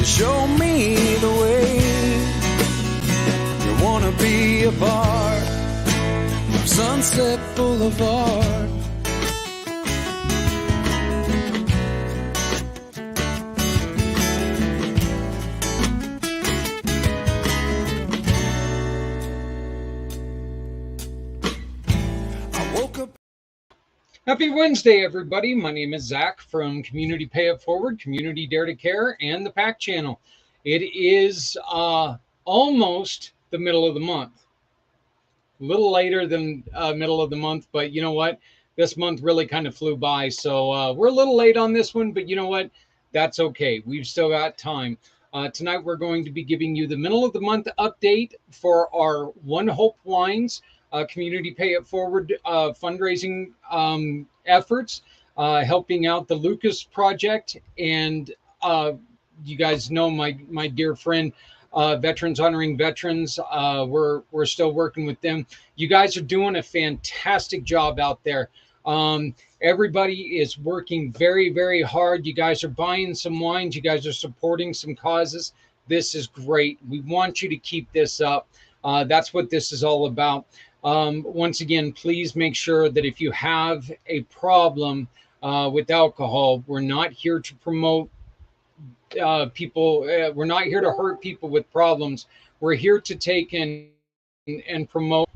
Show me the way. You wanna be a part of Sunset Boulevard. I woke up. Happy Wednesday, everybody. My name is Zach from Community Pay It Forward, Community Dare to Care, and the pACT channel. It is almost the middle of the month. A little later than middle of the month, but you know what? This month really kind of flew by, so we're a little late on this one, but you know what? That's okay. We've still got time. Tonight, we're going to be giving you the middle of the month update for our One Hope Wines Community Pay It Forward fundraising efforts, helping out the Lucas Project, and you guys know my dear friend Veterans Honoring Veterans. We're still working with them. You guys are doing a fantastic job out there. Everybody is working very, very hard. You guys are buying some wines. You guys are supporting some causes. This is great. We want you to keep this up. That's what this is all about. Once again, please make sure that if you have a problem with alcohol, we're not here to promote people. We're not here to hurt people with problems. We're here to take and promote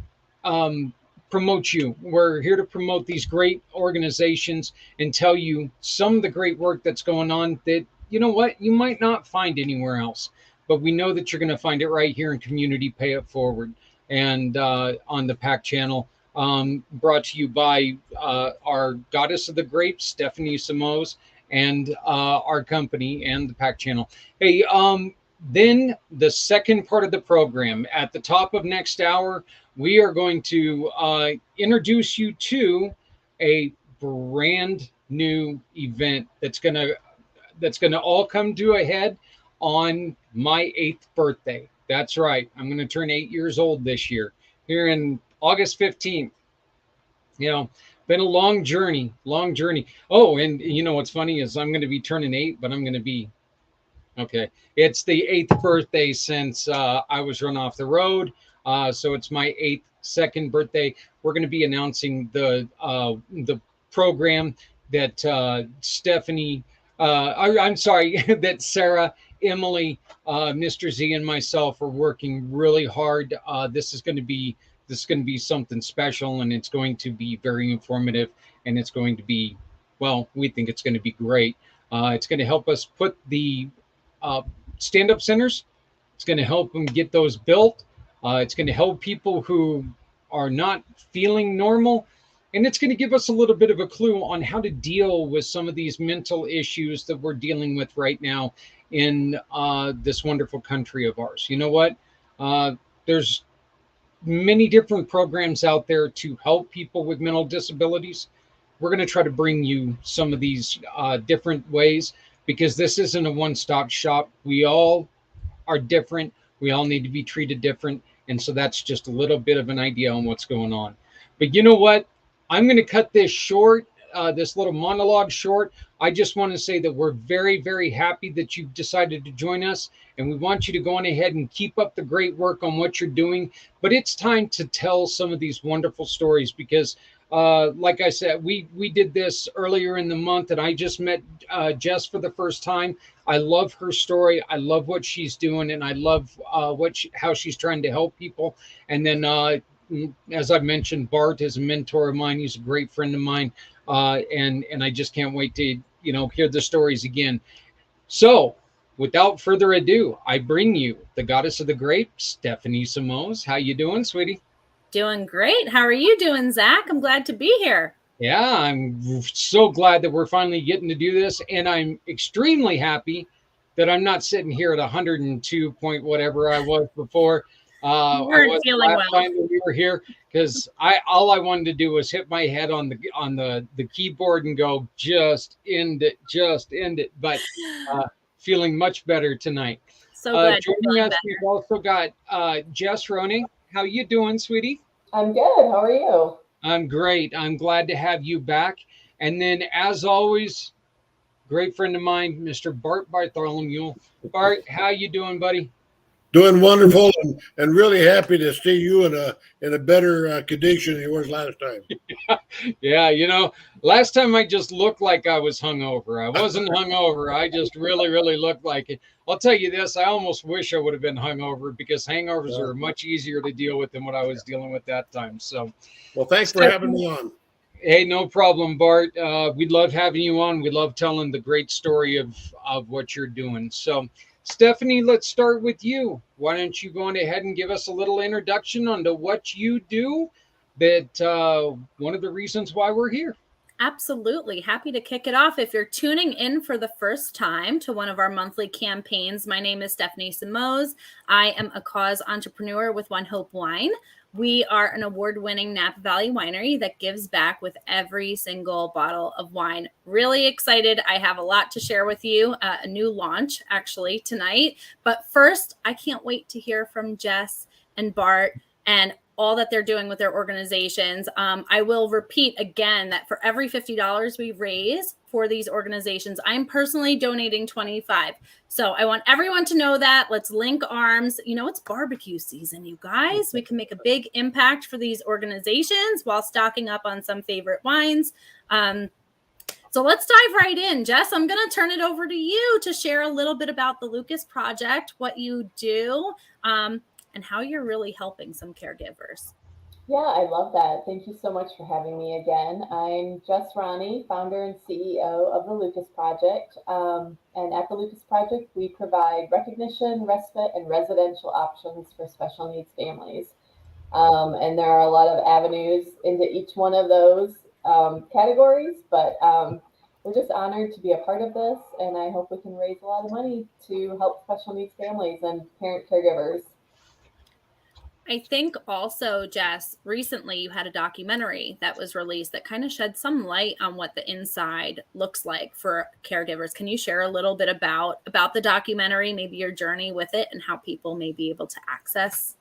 you. We're here to promote these great organizations and tell you some of the great work that's going on that, you know what, you might not find anywhere else. But we know that you're going to find it right here in Community Pay It Forward and on the pACT channel, brought to you by our Goddess of the Grapes, Stephanie Simoes, and our company and the pACT channel. Hey, then the second part of the program, at the top of next hour, we are going to introduce you to a brand new event that's gonna all come to a head on my 8th birthday. That's right. I'm going to turn 8 years old this year, here in August 15th. You know, been a long journey, long journey. Oh, and you know what's funny is I'm going to be turning 8, but I'm going to be, okay, it's the 8th birthday since I was run off the road. So it's my 8th second birthday. We're going to be announcing the program that Stephanie, I'm sorry, that Sarah, Emily, Mr. Z, and myself are working really hard. This is going to be something special, and it's going to be very informative, and it's going to be, well, we think it's going to be great. It's going to help us put the stand-up centers. It's going to help them get those built. It's going to help people who are not feeling normal. And it's going to give us a little bit of a clue on how to deal with some of these mental issues that we're dealing with right now in this wonderful country of ours. You know what? There's many different programs out there to help people with mental disabilities. we're going to try to bring you some of these different ways, because this isn't a one-stop shop. We all are different. We all need to be treated different. And so that's just a little bit of an idea on what's going on. But you know what? I'm going to cut this short, this little monologue short. I just want to say that we're very, very happy that you've decided to join us. And we want you to go on ahead and keep up the great work on what you're doing. But it's time to tell some of these wonderful stories, because like I said, we did this earlier in the month, and I just met Jess for the first time. I love her story. I love what she's doing, and I love how she's trying to help people. And then, as I mentioned, Bart is a mentor of mine. He's a great friend of mine, and I just can't wait to hear the stories again. So, without further ado, I bring you the goddess of the grape, Stephanie Simoes. How you doing, sweetie? Doing great. How are you doing, Zach? I'm glad to be here. Yeah, I'm so glad that we're finally getting to do this, and I'm extremely happy that I'm not sitting here at 102 point whatever I was before. You I weren't was feeling last well. time that we were here, because all I wanted to do was hit my head on the keyboard and go, just end it, just end it. But feeling much better tonight. So glad you're Joining feeling us, better. we've also got Jess Roney. How you doing, sweetie? I'm good. How are you? I'm great. I'm glad to have you back. And then, as always, great friend of mine, Mr. Bart Bartholomew. Bart, how you doing, buddy? Doing wonderful, and really happy to see you in a better condition than you was last time. Yeah, last time I just looked like I was hungover. I wasn't hungover. I just really, really looked like it. I'll tell you this, I almost wish I would have been hungover, because hangovers are much easier to deal with than what I was dealing with that time. So, Well, thanks for having me on. hey, no problem, Bart. We'd love having you on. We love telling the great story of what you're doing. So, Stephanie, let's start with you. Why don't you go on ahead and give us a little introduction onto what you do? That one of the reasons why we're here. Absolutely. Happy to kick it off. If you're tuning in for the first time to one of our monthly campaigns, my name is Stephanie Simoes. I am a cause entrepreneur with One Hope Wine. We are an award-winning Napa Valley winery that gives back with every single bottle of wine. Really excited. I have a lot to share with you, a new launch actually tonight. But first, I can't wait to hear from Jess and Bart and all that they're doing with their organizations. I will repeat again that for every $50 we raise for these organizations, I'm personally donating $25. So I want everyone to know that. Let's link arms. It's barbecue season, you guys. We can make a big impact for these organizations while stocking up on some favorite wines. So let's dive right in. Jess, I'm going to turn it over to you to share a little bit about the Lucas Project, what you do, and how you're really helping some caregivers. Yeah, I love that. Thank you so much for having me again. I'm Jess Roney, founder and CEO of the Lucas Project. And at the Lucas Project, we provide recognition, respite, and residential options for special needs families. And there are a lot of avenues into each one of those categories, but we're just honored to be a part of this, and I hope we can raise a lot of money to help special needs families and parent caregivers. I think also, Jess, recently you had a documentary that was released that kind of shed some light on what the inside looks like for caregivers. Can you share a little bit about the documentary, maybe your journey with it, and how people may be able to access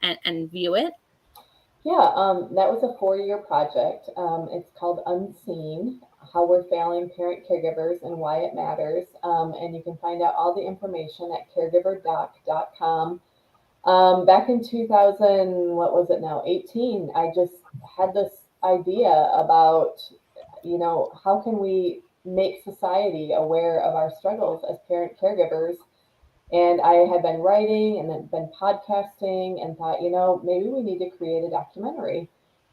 and view it? Yeah, that was a 4-year project. It's called Unseen, How We're Failing Parent Caregivers and Why It Matters. And you can find out all the information at caregiverdoc.com. Back in 2000, what was it now, 18, I just had this idea about, how can we make society aware of our struggles as parent caregivers? And I had been writing and then been podcasting and thought, maybe we need to create a documentary.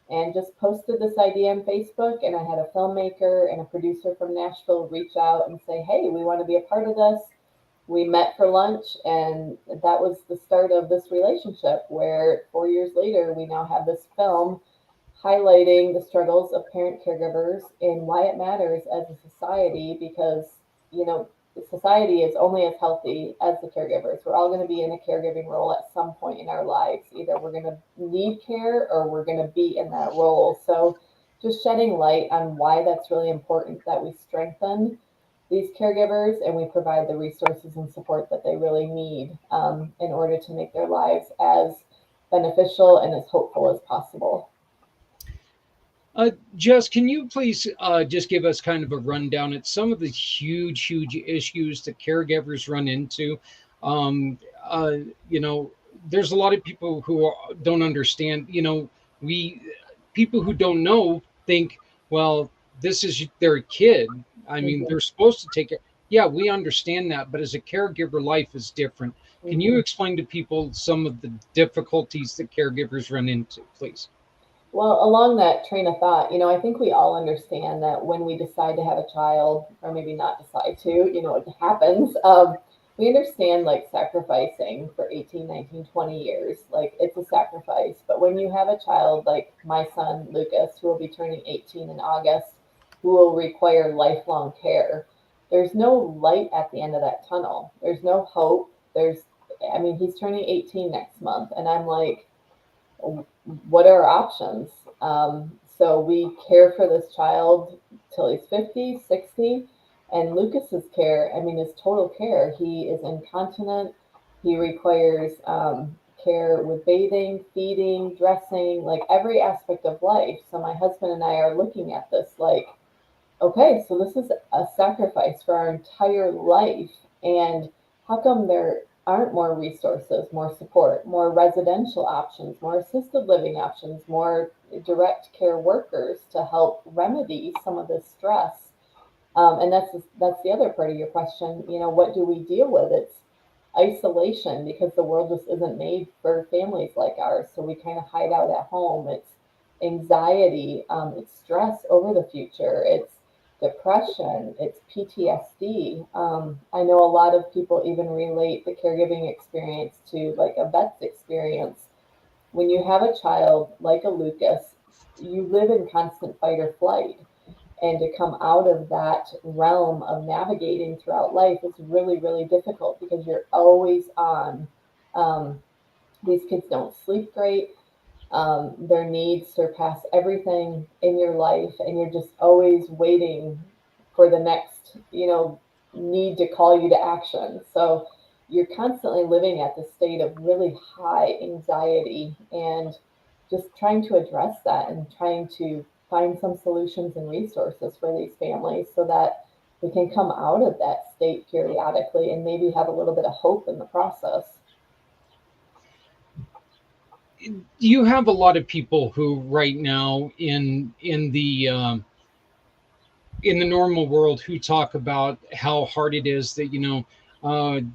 And just posted this idea on Facebook. And I had a filmmaker and a producer from Nashville reach out and say, hey, we want to be a part of this. We met for lunch, and that was the start of this relationship where 4 years later, we now have this film highlighting the struggles of parent caregivers and why it matters as a society, because, society is only as healthy as the caregivers. We're all going to be in a caregiving role at some point in our lives. Either we're going to need care or we're going to be in that role. So just shedding light on why that's really important that we strengthen these caregivers and we provide the resources and support that they really need in order to make their lives as beneficial and as hopeful as possible. Jess, can you please just give us kind of a rundown at some of the huge issues that caregivers run into? Um, uh, you know, there's a lot of people who don't understand. We people who don't know think, well, this is their kid. I mean, Mm-hmm. they're supposed to take it. Yeah, we understand that, but as a caregiver, life is different. Can you Mm-hmm. explain to people some of the difficulties that caregivers run into, please? Well, along that train of thought, I think we all understand that when we decide to have a child, or maybe not decide to, it happens. We understand like sacrificing for 18, 19, 20 years, like it's a sacrifice. But when you have a child like my son, Lucas, who will be turning 18 in August, who will require lifelong care, there's no light at the end of that tunnel. There's no hope. I mean, he's turning 18 next month. And I'm like, what are our options? So we care for this child till he's 50, 60. And Lucas's care, I mean, his total care, he is incontinent. He requires care with bathing, feeding, dressing, like every aspect of life. So my husband and I are looking at this like, okay, so this is a sacrifice for our entire life. And how come there aren't more resources, more support, more residential options, more assisted living options, more direct care workers to help remedy some of this stress? And that's the other part of your question. What do we deal with? It's isolation because the world just isn't made for families like ours. So we kind of hide out at home. It's anxiety. It's stress over the future. It's depression. It's PTSD. I know a lot of people even relate the caregiving experience to like a vet's experience. When you have a child like a Lucas, you live in constant fight or flight, and to come out of that realm of navigating throughout life is really, really difficult because you're always on. Um, these kids don't sleep great. Their needs surpass everything in your life, and you're just always waiting for the next, need to call you to action. So you're constantly living at the state of really high anxiety and just trying to address that and trying to find some solutions and resources for these families so that we can come out of that state periodically and maybe have a little bit of hope in the process. You have a lot of people who right now in the normal world who talk about how hard it is that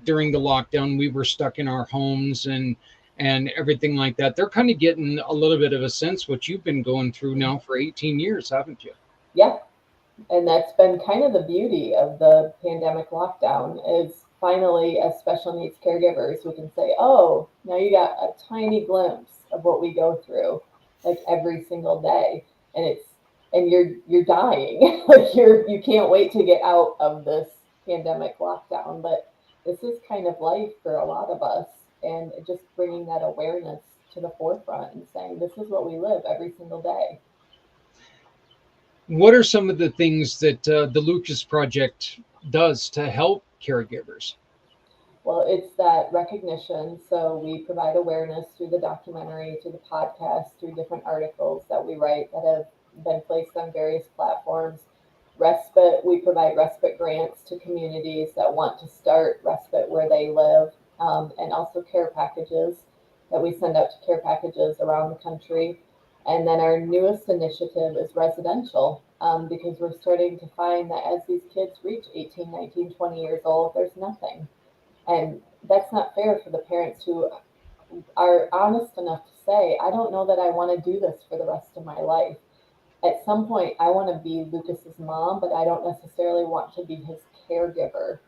during the lockdown we were stuck in our homes and everything like that. They're kind of getting a little bit of a sense what you've been going through now for 18 years, haven't you? Yeah, and that's been kind of the beauty of the pandemic lockdown is finally as special needs caregivers we can say, oh, now you got a tiny glimpse of what we go through like every single day. And you're dying. Like you can't wait to get out of this pandemic lockdown. But this is kind of life for a lot of us, and just bringing that awareness to the forefront and saying this is what we live every single day. What are some of the things that the Lucas Project does to help caregivers? Well, it's that recognition. So we provide awareness through the documentary, through the podcast, through different articles that we write that have been placed on various platforms. Respite, we provide respite grants to communities that want to start respite where they live, and also care packages that we send out to care packages around the country. And then our newest initiative is residential, because we're starting to find that as these kids reach 18, 19, 20 years old, there's nothing. And that's not fair for the parents who are honest enough to say, I don't know that I want to do this for the rest of my life. At some point, I want to be Lucas's mom, but I don't necessarily want to be his caregiver.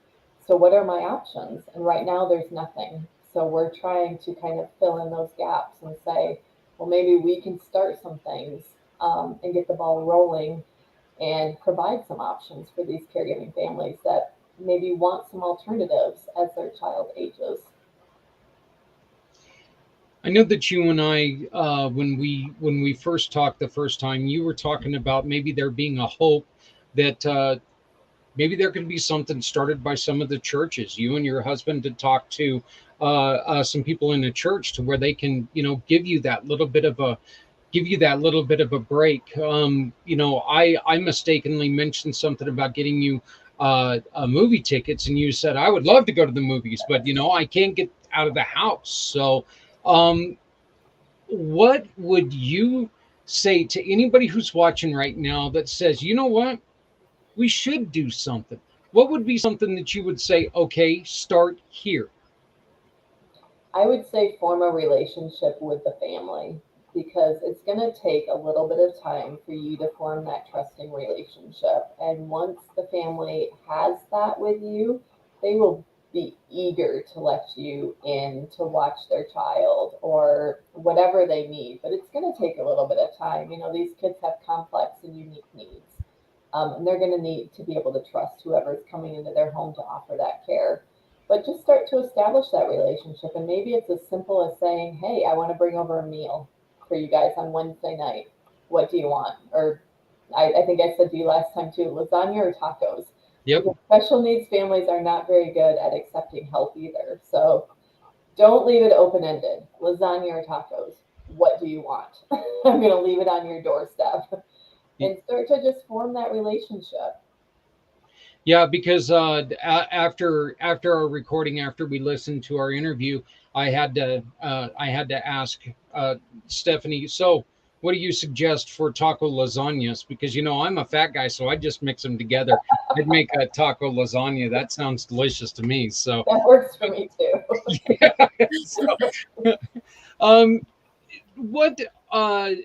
So, what are my options? And right now, there's nothing. So, we're trying to kind of fill in those gaps and say, well, maybe we can start some things and get the ball rolling and provide some options for these caregiving families that maybe want some alternatives as their child ages. I know that you and I, when we first talked the first time, you were talking about maybe there being a hope that maybe there could be something started by some of the churches. You and your husband to talk to some people in the church to where they can, give you that little bit of a break. I mistakenly mentioned something about getting you movie tickets, and you said I would love to go to the movies, but I can't get out of the house. So, um, what would you say to anybody who's watching right now that says, you know what, we should do something? What would be something that you would say, okay, start here? I would say form a relationship with the family because it's going to take a little bit of time for you to form that trusting relationship. And once the family has that with you, they will be eager to let you in to watch their child or whatever they need. But it's going to take a little bit of time. These kids have complex and unique needs. And they're going to need to be able to trust whoever's coming into their home to offer that care. But just start to establish that relationship. And maybe it's as simple as saying, hey, I want to bring over a meal for you guys on Wednesday night. What do you want? Or I think I said to you last time too, lasagna or tacos. Yep. Because special needs families are not very good at accepting help either. So don't leave it open ended. Lasagna or tacos. What do you want? I'm going to leave it on your doorstep and start to just form that relationship. Yeah, because after our recording, after we listened to our interview, I had to ask Stephanie. So, what do you suggest for taco lasagnas? Because I'm a fat guy, so I just mix them together. I'd make a taco lasagna. That sounds delicious to me. So, That works for me too. yeah. So, um, what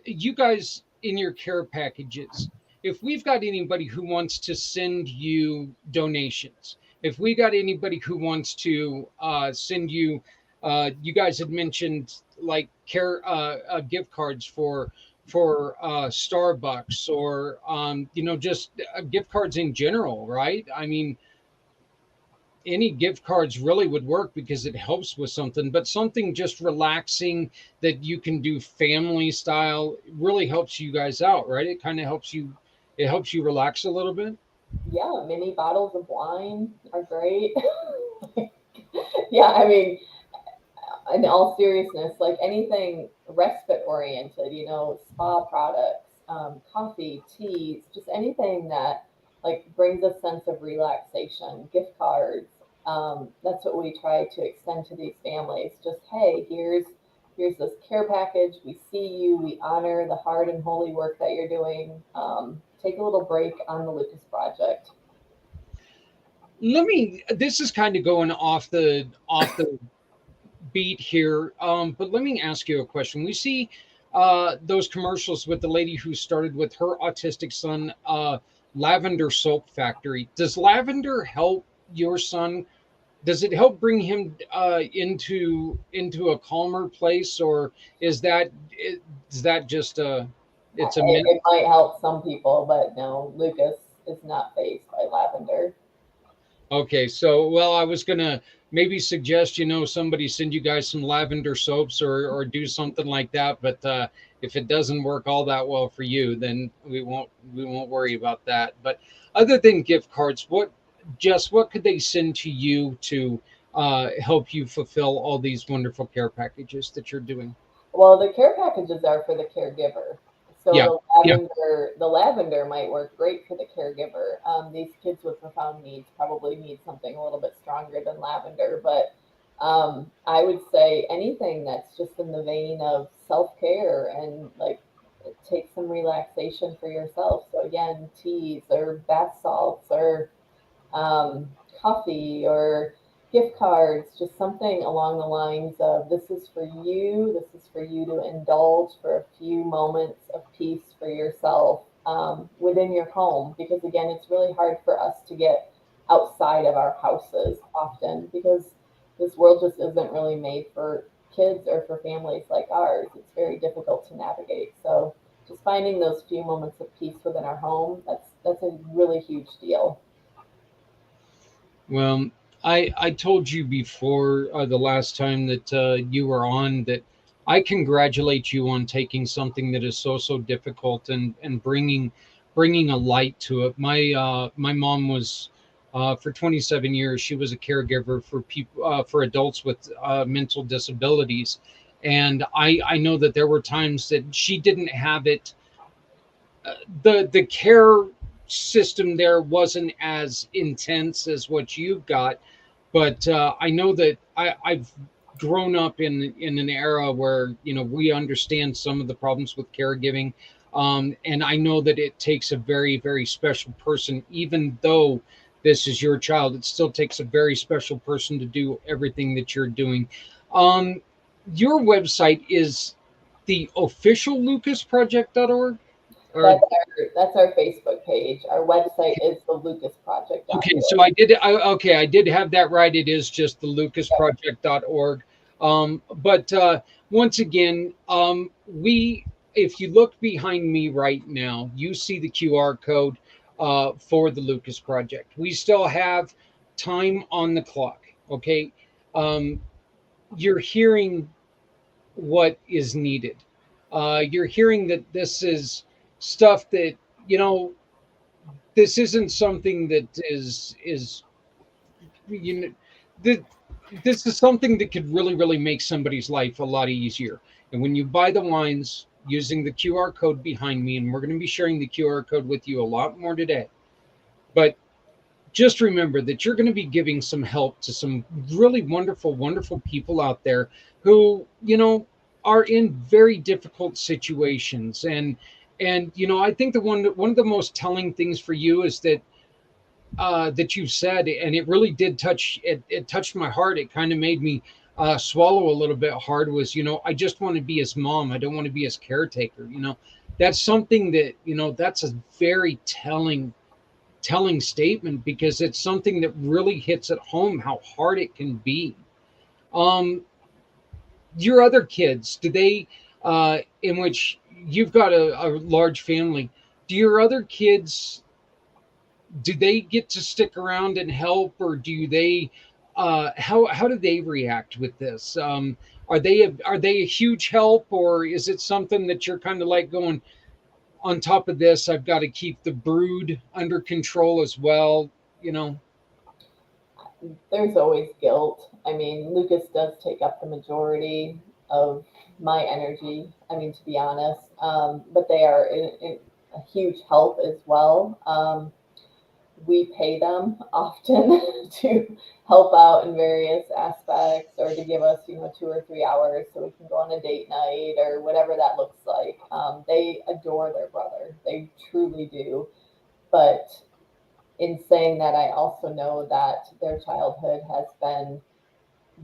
you guys in your care packages, if we've got anybody who wants to send you donations, if we got anybody who wants to send you, you guys had mentioned like care gift cards for Starbucks, or just gift cards in general, right? I mean, any gift cards really would work because it helps with something, but something just relaxing that you can do family style really helps you guys out, right? It kind of helps you relax a little bit. Yeah, mini bottles of wine are great. Yeah, I mean, in all seriousness, like anything respite oriented, spa products, coffee, teas, just anything that like brings a sense of relaxation, gift cards. That's what we try to extend to these families. Just hey, here's this care package. We see you. We honor the hard and holy work that you're doing. Take a little break on the Lucas Project. This is kind of going off the beat here, but let me ask you a question. We see those commercials with the lady who started with her autistic son, lavender soap factory. Does lavender help your son? Does it help bring him into a calmer place, or is that just a it's a It, myth? it might help some people, but no, Lucas is not phased by lavender. Okay, so well, I was gonna maybe suggest somebody send you guys some lavender soaps, or do something like that, but if it doesn't work all that well for you, then we won't worry about that. But other than gift cards, what could they send to you to help you fulfill all these wonderful care packages that you're doing? Well, the care packages are for the caregiver. So Yeah, yeah. the lavender might work great for the caregiver. These kids with profound needs probably need something a little bit stronger than lavender, but I would say anything that's just in the vein of self care and like take some relaxation for yourself. So again, teas or bath salts or um, coffee or gift cards, just something along the lines of this is for you to indulge for a few moments of peace for yourself within your home. Because again, it's really hard for us to get outside of our houses often because this world just isn't really made for kids or for families like ours. It's very difficult to navigate. So just finding those few moments of peace within our home, that's a really huge deal. Well, I told you before the last time that you were on that I congratulate you on taking something that is so difficult and bringing a light to it. My mom was for 27 years. She was a caregiver for people for adults with mental disabilities, and I know that there were times that she didn't have it. The care system there wasn't as intense as what you've got, but I know that I've grown up in an era where we understand some of the problems with caregiving, and I know that it takes a very special person. Even though this is your child, it still takes a very special person to do everything that you're doing. Um, your website is the official lucasproject.org, or That's our Facebook page. Our website is the okay, lucasproject.org. so I did have that right. It is just the lucasproject.org. But once again, we if you look behind me right now, you see the QR code for the Lucas Project. We still have time on the clock. Okay, um, you're hearing what is needed. You're hearing that this is stuff that you know. This isn't something that is you know that this is something that could really make somebody's life a lot easier. And when you buy the wines using the QR code behind me, and we're going to be sharing the QR code with you a lot more today, but just remember that you're going to be giving some help to some really wonderful people out there who are in very difficult situations. And I think the one of the most telling things for you is that you've said, and it really did touch it touched my heart. It kind of made me swallow a little bit hard. Was I just want to be his mom. I don't want to be his caretaker. That's something that that's a very telling statement, because it's something that really hits at home how hard it can be. um your other kids, do they in which you've got a large family, do your other kids, do they get to stick around and help, or do they how do they react with this? Are they a huge help, or is it something that you're kind of like going, on top of this I've got to keep the brood under control as well, you know? There's always guilt. I mean, Lucas does take up the majority of my energy. I mean, to be honest, but they are a huge help as well. We pay them often to help out in various aspects, or to give us, 2 or 3 hours so we can go on a date night or whatever that looks like. They adore their brother. They truly do. But in saying that, I also know that their childhood has been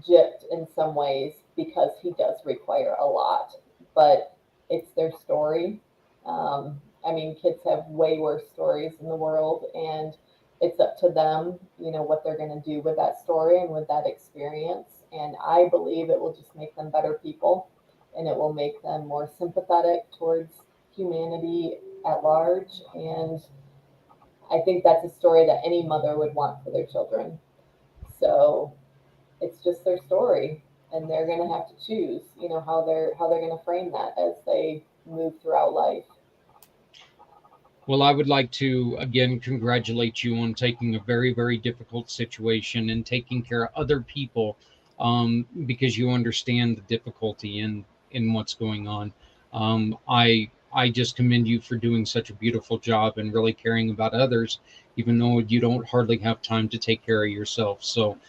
gypped in some ways because he does require a lot, but it's their story. I mean, kids have way worse stories in the world, and it's up to them, what they're going to do with that story and with that experience. And I believe it will just make them better people, and it will make them more sympathetic towards humanity at large. And I think that's a story that any mother would want for their children. So it's just their story, and they're going to have to choose, how they're going to frame that as they move throughout life. Well, I would like to again congratulate you on taking a very difficult situation and taking care of other people, because you understand the difficulty in what's going on. I just commend you for doing such a beautiful job and really caring about others, even though you don't hardly have time to take care of yourself. So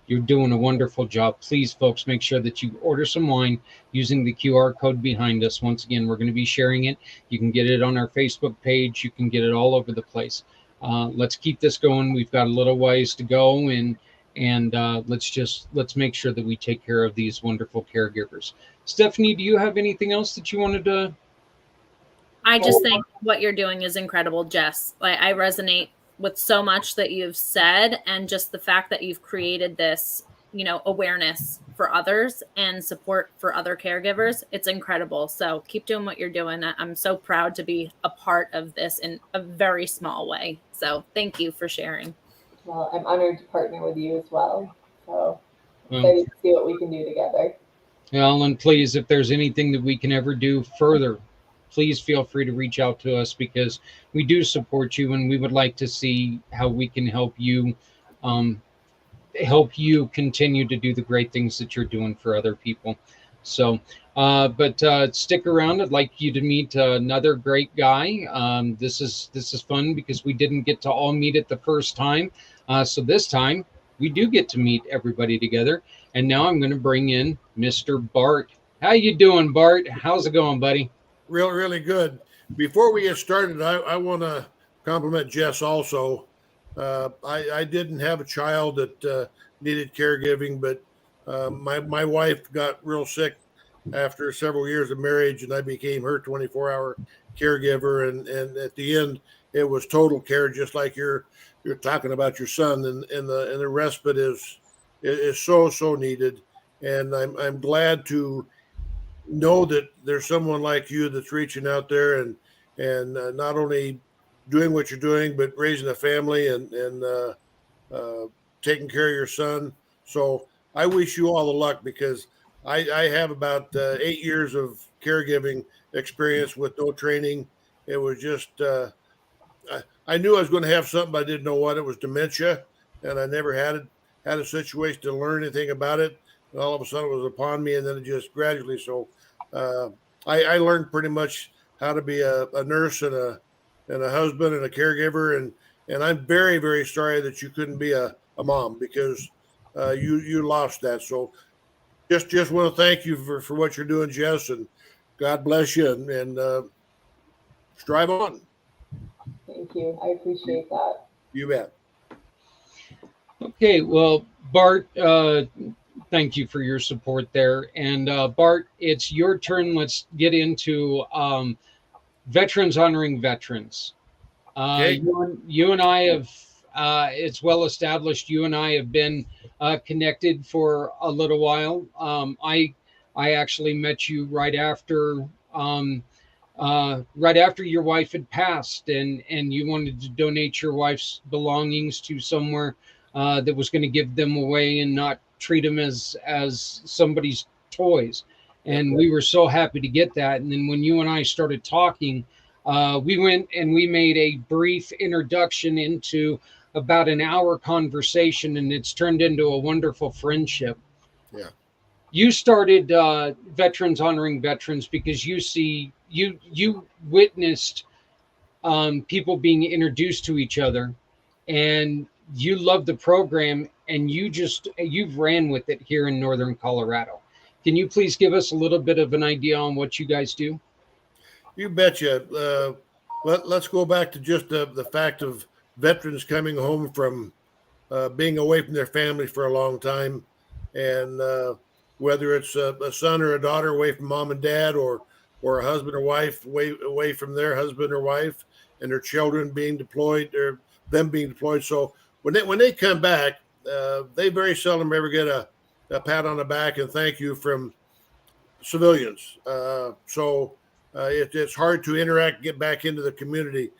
you're doing a wonderful job. Please, folks, make sure that you order some wine using the QR code behind us. Once again, we're going to be sharing it. You can get it on our Facebook page. You can get it all over the place. Let's keep this going. We've got a little ways to go, and let's make sure that we take care of these wonderful caregivers. Stephanie, do you have anything else that you wanted to? I just think what you're doing is incredible, Jess. I resonate with so much that you've said, and just the fact that you've created this, awareness for others and support for other caregivers. It's incredible. So keep doing what you're doing. I'm so proud to be a part of this in a very small way. So thank you for sharing. Well, I'm honored to partner with you as well. So Well, excited to see what we can do together. Well, and please, if there's anything that we can ever do further, please feel free to reach out to us, because we do support you and we would like to see how we can um, help you continue to do the great things that you're doing for other people. So, but stick around. I'd like you to meet another great guy. This is fun because we didn't get to all meet it the first time. So this time we do get to meet everybody together. And now I'm going to bring in Mr. Bart. How you doing, Bart? How's it going, buddy? Really good. Before we get started, I want to compliment Jess also. I didn't have a child that needed caregiving, but my wife got real sick after several years of marriage, and I became her 24-hour caregiver. And at the end, it was total care, just like you're talking about your son, and the respite is so needed. And I'm glad to know that there's someone like you that's reaching out there and not only doing what you're doing, but raising a family and taking care of your son. So I wish you all the luck, because I have about 8 years of caregiving experience with no training. It was just I knew I was going to have something, but I didn't know what. It was dementia, and I never had a situation to learn anything about it. And all of a sudden, it was upon me, and then it just gradually. So uh, I learned pretty much how to be a nurse and a husband and a caregiver, and I'm very sorry that you couldn't be a mom, because you lost that. So just want to thank you for what you're doing, Jess, and God bless you, and strive on. Thank you. I appreciate that. You bet. Okay, well, Bart, thank you for your support there. And Bart, it's your turn. Let's get into veterans honoring veterans. Okay. You and I have, it's well established, you and I have been connected for a little while. I actually met you right after your wife had passed, and you wanted to donate your wife's belongings to somewhere that was going to give them away and not treat them as somebody's toys. And we were so happy to get that. And then when you and I started talking, we went and we made a brief introduction into about an hour conversation, and it's turned into a wonderful friendship. Yeah. You started veterans honoring veterans because you witnessed people being introduced to each other, and you loved the program, and you've ran with it here in northern Colorado. Can you please give us a little bit of an idea on what you guys do? You betcha. Let's go back to just the fact of veterans coming home from being away from their family for a long time, and whether it's a son or a daughter away from mom and dad, or a husband or wife away from their husband or wife, and their children being deployed, or them being deployed. So when they come back, they very seldom ever get a pat on the back and thank you from civilians. It's hard to interact, get back into the community.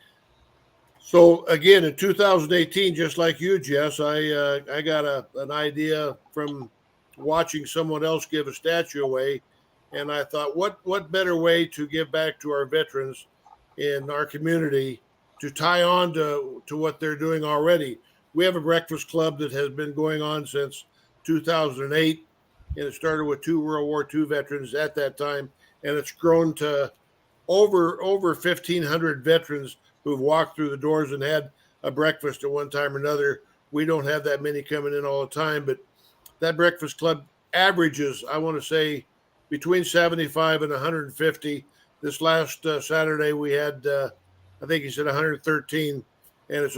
So again, in 2018, just like you, Jess, I got an idea from watching someone else give a statue away, and I thought, what better way to give back to our veterans in our community, to tie on to what they're doing already. We have a breakfast club that has been going on since 2008, and it started with 2 World War II veterans at that time, and it's grown to over 1,500 veterans who've walked through the doors and had a breakfast at one time or another. We don't have that many coming in all the time, but that breakfast club averages, I want to say, between 75 and 150. This last Saturday we had, I think he said 113, and it's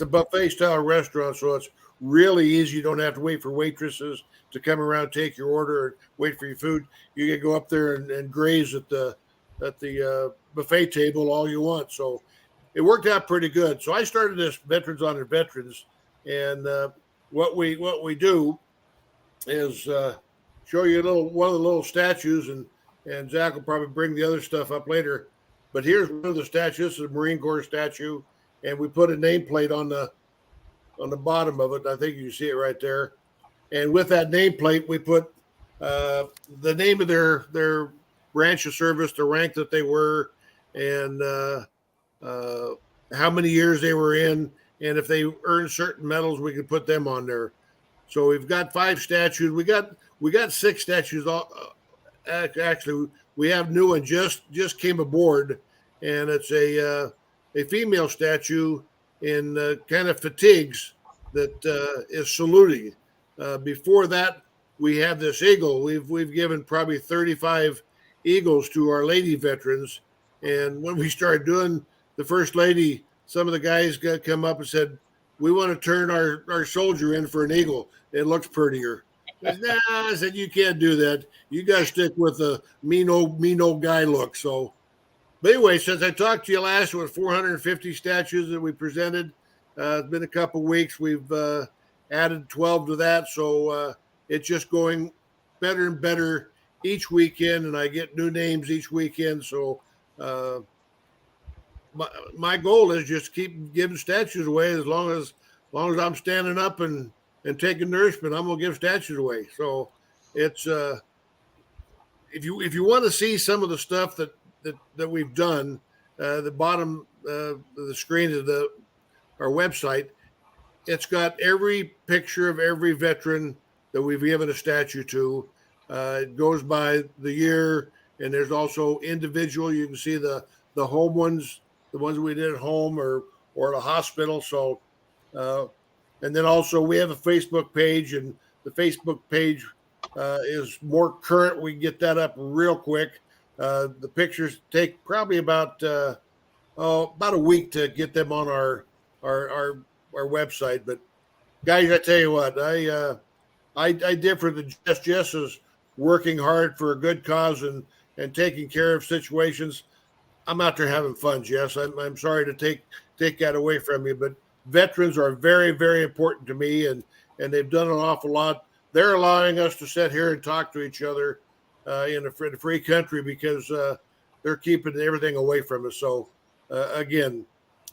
a buffet style restaurant, so it's really easy. You don't have to wait for waitresses to come around, take your order, or wait for your food. You can go up there and graze at the buffet table all you want. So it worked out pretty good. So I started this Veterans Honor Veterans, and what we do is show you one of the little statues, and Zach will probably bring the other stuff up later. But here's one of the statues. This is a Marine Corps statue, and we put a nameplate on the bottom of it. I think you can see it right there. And with that nameplate, we put the name of their branch of service, the rank that they were, and how many years they were in, and if they earned certain medals, we could put them on there. So we've got 5 statues. We got 6 statues. Actually, we have new one just came aboard, and it's a female statue in kind of fatigues that is saluting. Before that, we have this eagle. We've given probably 35 eagles to our lady veterans, and when we started doing the First Lady, some of the guys got come up and said, "We want to turn our soldier in for an eagle. It looks prettier." I said, "You can't do that. You got to stick with the mean old guy look." So, but anyway, since I talked to you last with 450 statues that we presented, it's been a couple weeks. We've added 12 to that, so it's just going better and better each weekend, and I get new names each weekend. So my goal is just keep giving statues away as long as I'm standing up and taking nourishment. I'm gonna give statues away. So it's if you want to see some of the stuff that we've done, the bottom of the screen of our website, it's got every picture of every veteran that we've given a statue to. It goes by the year, and there's also individual. You can see the home ones, the ones we did at home or at a hospital. So, and then also we have a Facebook page, and the Facebook page is more current. We can get that up real quick. The pictures take probably about a week to get them on our website. But guys, I tell you what, I differ than Jess. Jess is working hard for a good cause and taking care of situations. I'm out there having fun, Jess. I'm sorry to take that away from you, but veterans are very, very important to me, and they've done an awful lot. They're allowing us to sit here and talk to each other in a free country because they're keeping everything away from us. So again,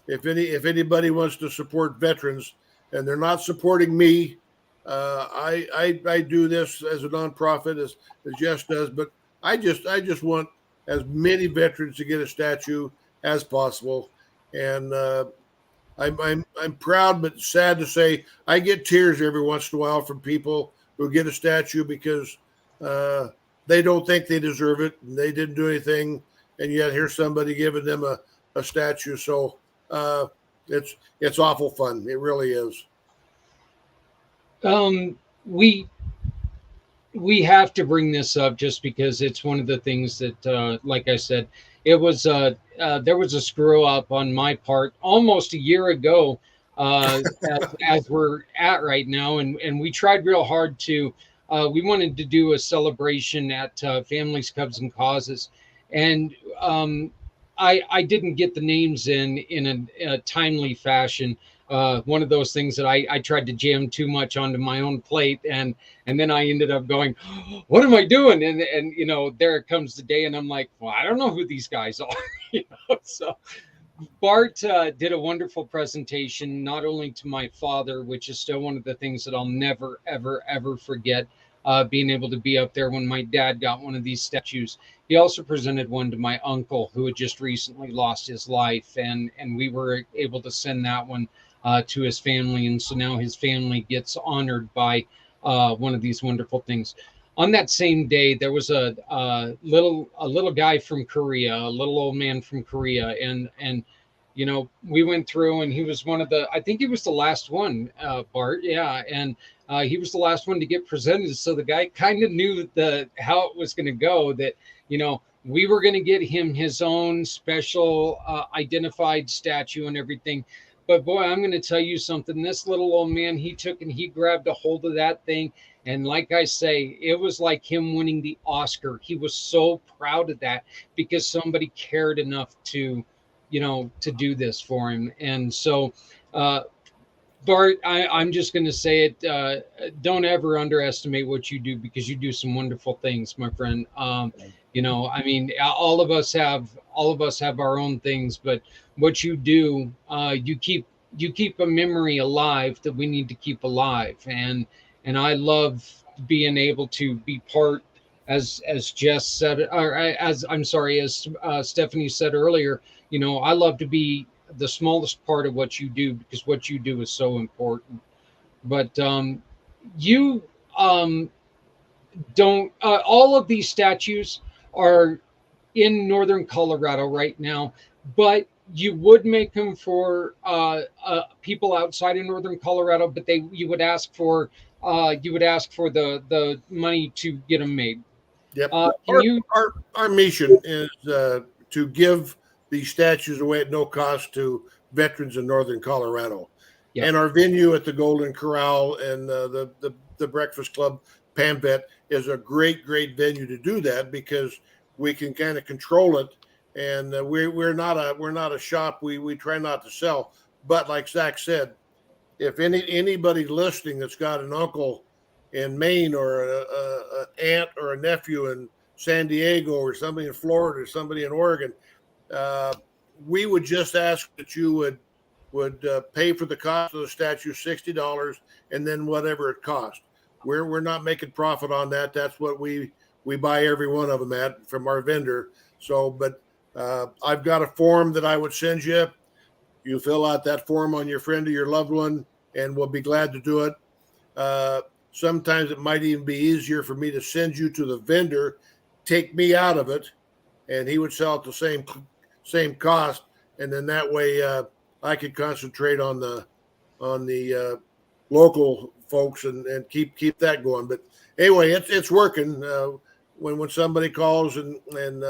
if anybody wants to support veterans and they're not supporting me, I do this as a nonprofit as Jess does, but I just want as many veterans to get a statue as possible. And I'm proud but sad to say I get tears every once in a while from people who get a statue because they don't think they deserve it and they didn't do anything, and yet here's somebody giving them a statue. So it's awful fun. It really is. We have to bring this up just because it's one of the things that, like I said, it was there was a screw up on my part almost a year ago, as we're at right now, and we tried real hard to. We wanted to do a celebration at Families, Cubs, and Causes, and I didn't get the names in a timely fashion. One of those things that I tried to jam too much onto my own plate, and then I ended up going, what am I doing? And you know, there comes the day, and I'm like, well, I don't know who these guys are. You know, so Bart did a wonderful presentation, not only to my father, which is still one of the things that I'll never, ever, ever forget, being able to be up there when my dad got one of these statues. He also presented one to my uncle, who had just recently lost his life, and we were able to send that one to his family, and so now his family gets honored by one of these wonderful things. On that same day, there was a little guy from Korea, a little old man from Korea, and you know, we went through, and he was one of the, I think he was the last one, Bart, yeah, and he was the last one to get presented. So the guy kind of knew how it was going to go. That, you know, we were going to get him his own special identified statue and everything. But boy, I'm going to tell you something. This little old man, he took and he grabbed a hold of that thing. And like I say, it was like him winning the Oscar. He was so proud of that because somebody cared enough to, you know, to do this for him. And so, Bart, I'm just going to say it. Don't ever underestimate what you do, because you do some wonderful things, my friend. You know, I mean, all of us have our own things, but what you do, you keep a memory alive that we need to keep alive, and and I love being able to be part, as Jess said, or as I'm sorry, as Stephanie said earlier. I love to be the smallest part of what you do, because what you do is so important. But you don't. All of these statues are in northern Colorado right now, but you would make them for people outside of northern Colorado, but you would ask for the money to get them made. Yep. Can you? Our mission is to give these statues away at no cost to veterans in northern Colorado. Yep. And our venue at the Golden Corral and the Breakfast Club Pamvet is a great venue to do that, because we can kind of control it. And we're not a shop. We try not to sell. But like Zach said, if anybody listening that's got an uncle in Maine, or an aunt or a nephew in San Diego, or somebody in Florida, or somebody in Oregon, we would just ask that you would pay for the cost of the statue, $60, and then whatever it costs. We're not making profit on that. That's what we buy every one of them at from our vendor. So, but I've got a form that I would send you. You fill out that form on your friend or your loved one, and we'll be glad to do it. Sometimes it might even be easier for me to send you to the vendor, take me out of it, and he would sell at the same cost, and then that way I could concentrate on the local folks and keep that going. But anyway, it's working. When somebody calls and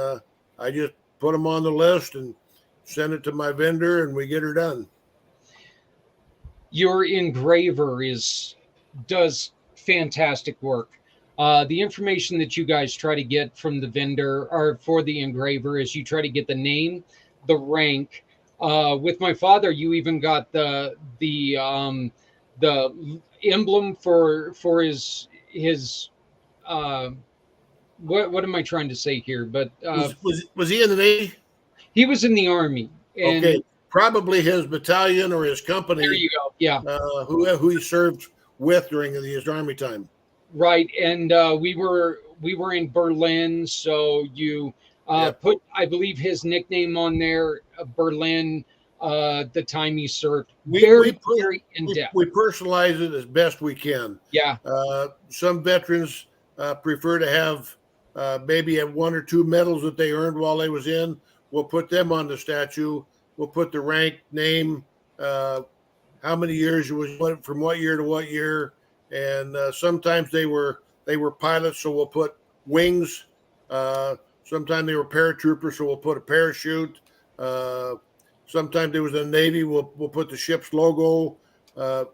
I just put them on the list and send it to my vendor, and we get her done. Your engraver does fantastic work. The information that you guys try to get from the vendor, or for the engraver, is you try to get the name, the rank. With my father, you even got the emblem for his what am I trying to say here? But was he in the Navy? He was in the Army. And okay, probably his battalion or his company. There you go. Yeah. Who he served with during his Army time. Right, and we were in Berlin, so you put, I believe, his nickname on there, Berlin. The time he served, very in depth. We personalize it as best we can. Yeah. Some veterans prefer to have maybe have one or two medals that they earned while they was in. We'll put them on the statue. We'll put the rank, name, how many years it was, from what year to what year, and sometimes they were pilots, so we'll put wings. Sometimes they were paratroopers, so we'll put a parachute. Sometimes there was a Navy, we'll put the ship's logo. As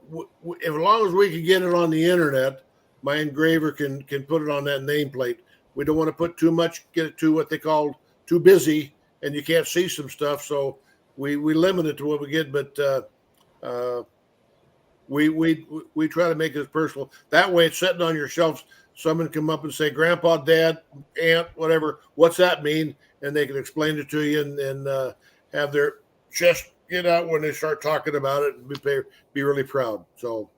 long as we can get it on the internet, my engraver can put it on that nameplate. We don't want to put too much, get it to what they call too busy, and you can't see some stuff. So we limit it to what we get, but we try to make it as personal. That way, it's sitting on your shelves. Someone come up and say, "Grandpa, Dad, Aunt, whatever. What's that mean?" And they can explain it to you and have their chest get out when they start talking about it and be really proud. So.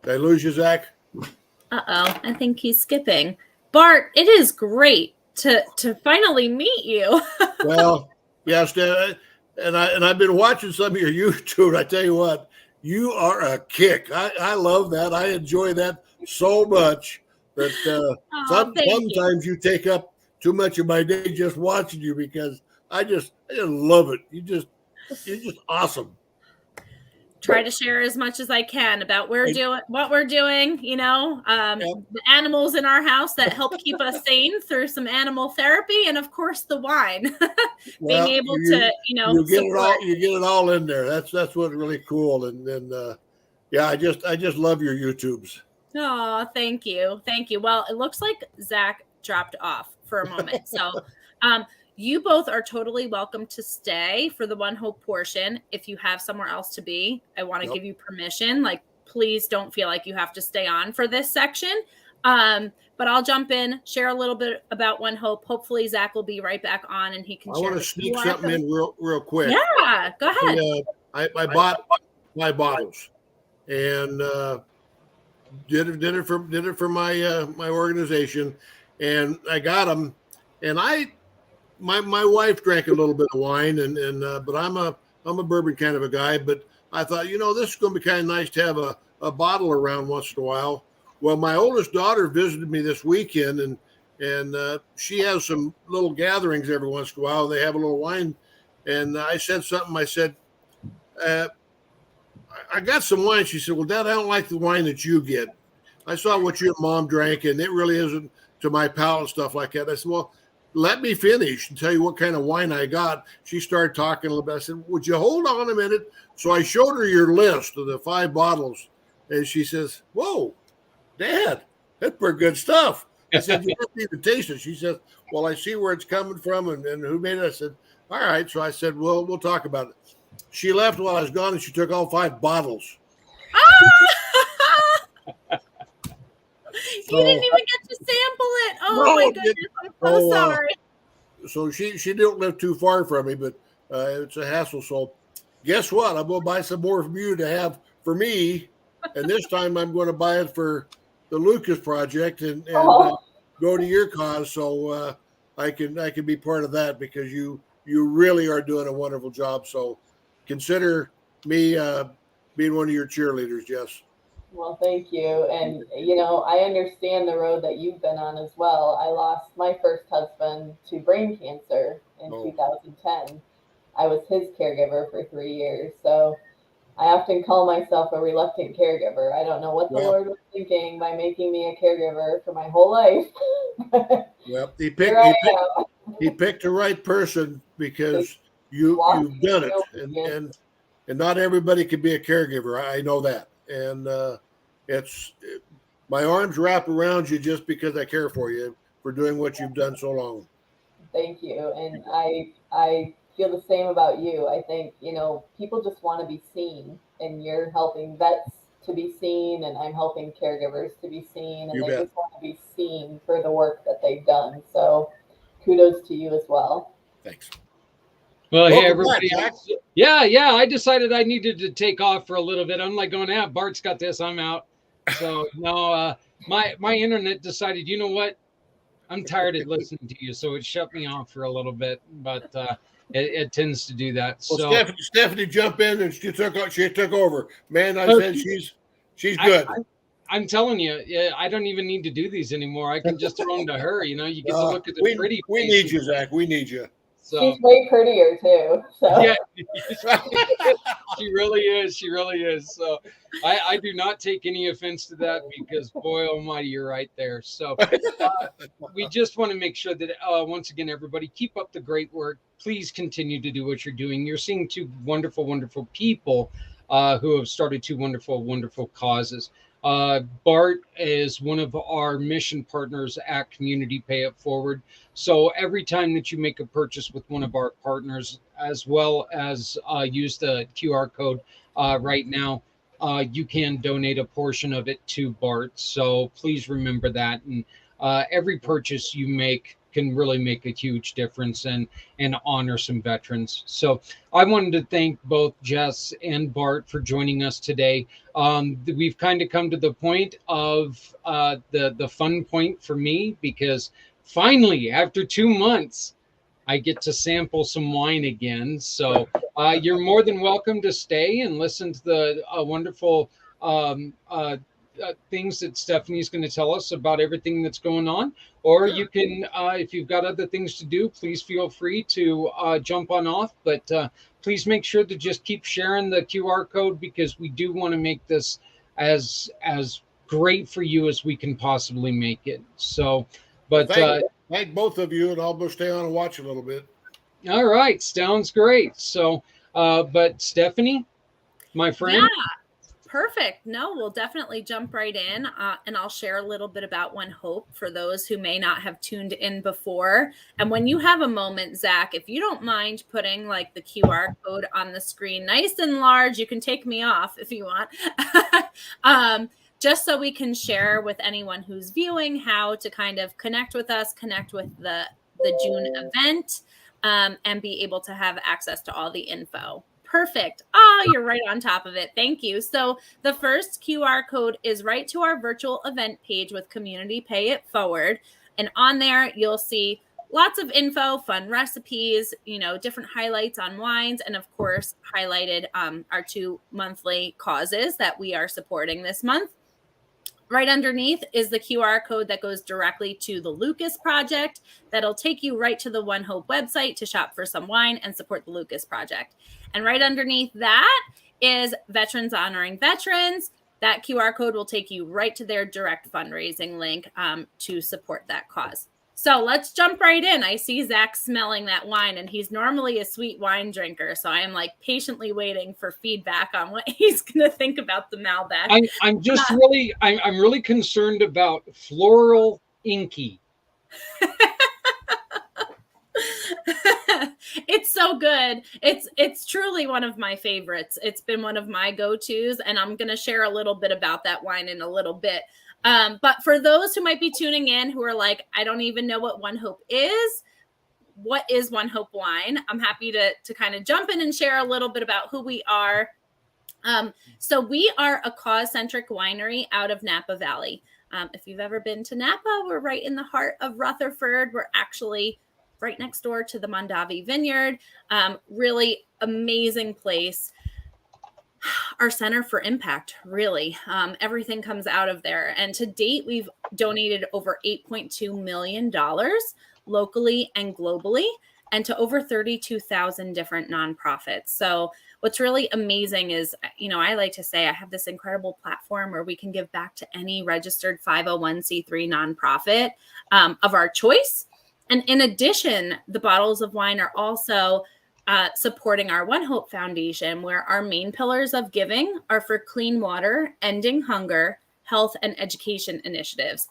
Did I lose you, Zach? I think he's skipping. Bart, it is great to finally meet you. Well, yes, and I've been watching some of your YouTube. I tell you what, you are a kick. I love that. I enjoy that so much that sometimes you take up too much of my day just watching you, because I just love it. You're just awesome. Try to share as much as I can about what we're doing, the animals in our house that help keep us sane through some animal therapy, and of course the wine. Being able to, you get it all in there. That's what's really cool. And I just love your YouTubes. Oh, thank you. Well, it looks like Zach dropped off for a moment. So you both are totally welcome to stay for the One Hope portion. If you have somewhere else to be, I want to give you permission. Like, please don't feel like you have to stay on for this section. But I'll jump in, share a little bit about One Hope. Hopefully Zach will be right back on and he can share. I want to sneak something in real quick. Yeah, go ahead. I bought 5 bottles and did it for my my organization, and I got them. And my wife drank a little bit of wine, and but I'm a bourbon kind of a guy. But I thought, this is going to be kind of nice to have a bottle around once in a while. Well, my oldest daughter visited me this weekend, and she has some little gatherings every once in a while. They have a little wine, and I said something. I said, I got some wine. She said, well, Dad, I don't like the wine that you get. I saw what your mom drank, and it really isn't to my palate and stuff like that. I said, well, let me finish and tell you what kind of wine I got. She started talking a little bit. I said, would you hold on a minute? So I showed her your list of the 5 bottles, and she says, whoa, Dad, that's pretty good stuff. I said, you don't even taste it. She says, well, I see where it's coming from and who made it. I said, all right. So I said, well, we'll talk about it. She left while I was gone, and she took all 5 bottles. You didn't even get to sample it. Oh, my goodness. I'm so sorry. So she didn't live too far from me, but it's a hassle. So guess what? I'm going to buy some more from you to have for me. And this time I'm going to buy it for the Lucas Project and go to your cause. So I can be part of that, because you really are doing a wonderful job. So consider me being one of your cheerleaders, Jess. Well, thank you. And, I understand the road that you've been on as well. I lost my first husband to brain cancer in 2010. I was his caregiver for 3 years. So I often call myself a reluctant caregiver. I don't know what the Lord was thinking by making me a caregiver for my whole life. Well, he picked the right person, because you've done it. And not everybody can be a caregiver. I know that. And my arms wrap around you just because I care for you, for doing what you've done so long. Thank you. And I feel the same about you. I think, people just want to be seen, and you're helping vets to be seen, and I'm helping caregivers to be seen, and just want to be seen for the work that they've done. So kudos to you as well. Thanks. Well, hey, everybody. Yeah. I decided I needed to take off for a little bit. I'm like going, Bart's got this. I'm out. So no, my internet decided, you know what? I'm tired of listening to you. So it shut me off for a little bit, but it tends to do that. Well, so Stephanie jumped in and she took over. Man, I said she's good. I'm telling you, I don't even need to do these anymore. I can just throw them to her. You get to look at the pretty. We need you, Zach. We need you. So, she's way prettier too. So. Yeah, she really is. She really is. So I do not take any offense to that, because boy almighty, you're right there. So we just want to make sure that once again, everybody, keep up the great work. Please continue to do what you're doing. You're seeing 2 wonderful, wonderful people who have started 2 wonderful, wonderful causes. Bart is one of our mission partners at Community Pay It Forward. So every time that you make a purchase with one of our partners, as well as use the QR code right now, you can donate a portion of it to Bart. So please remember that. And every purchase you make can really make a huge difference and honor some veterans. So I wanted to thank both Jess and Bart for joining us today. We've kind of come to the point of the fun point for me, because finally, after 2 months, I get to sample some wine again. So you're more than welcome to stay and listen to the wonderful things that Stephanie's going to tell us about everything that's going on. Or you can, if you've got other things to do, please feel free to jump on off. But please make sure to just keep sharing the QR code, because we do want to make this as great for you as we can possibly make it. So, but thank both of you, and I'll go stay on and watch a little bit. All right, sounds great. So, but Stephanie, my friend. Yeah. Perfect. No, we'll definitely jump right in, and I'll share a little bit about One Hope for those who may not have tuned in before. And when you have a moment, Zach, if you don't mind putting like the QR code on the screen, nice and large, you can take me off if you want, just so we can share with anyone who's viewing how to kind of connect with us, connect with the June event, and be able to have access to all the info. Perfect. Oh, you're right on top of it. Thank you. So the first QR code is right to our virtual event page with Community Pay It Forward. And on there, you'll see lots of info, fun recipes, different highlights on wines, and of course, highlighted our 2 monthly causes that we are supporting this month. Right underneath is the QR code that goes directly to the Lucas Project. That'll take you right to the One Hope website to shop for some wine and support the Lucas Project. And right underneath that is Veterans Honoring Veterans. That QR code will take you right to their direct fundraising link to support that cause. So let's jump right in. I see Zach smelling that wine, and he's normally a sweet wine drinker. So I am patiently waiting for feedback on what he's going to think about the Malbec. I'm just I'm really concerned about floral inky. It's so good. It's truly one of my favorites. It's been one of my go-tos, and I'm going to share a little bit about that wine in a little bit. But for those who might be tuning in who are like, I don't even know what One Hope is, what is One Hope Wine? I'm happy to kind of jump in and share a little bit about who we are. So we are a cause-centric winery out of Napa Valley. If you've ever been to Napa, we're right in the heart of Rutherford. We're actually right next door to the Mondavi Vineyard. Really amazing place. Our center for impact, really. Everything comes out of there. And to date, we've donated over $8.2 million locally and globally, and to over 32,000 different nonprofits. So what's really amazing is, I like to say I have this incredible platform where we can give back to any registered 501c3 nonprofit of our choice. And in addition, the bottles of wine are also supporting our One Hope Foundation, where our main pillars of giving are for clean water, ending hunger, health, and education initiatives.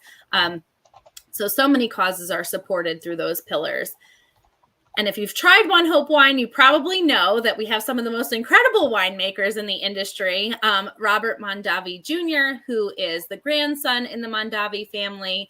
So many causes are supported through those pillars. And if you've tried One Hope wine, you probably know that we have some of the most incredible winemakers in the industry. Robert Mondavi Jr., who is the grandson in the Mondavi family,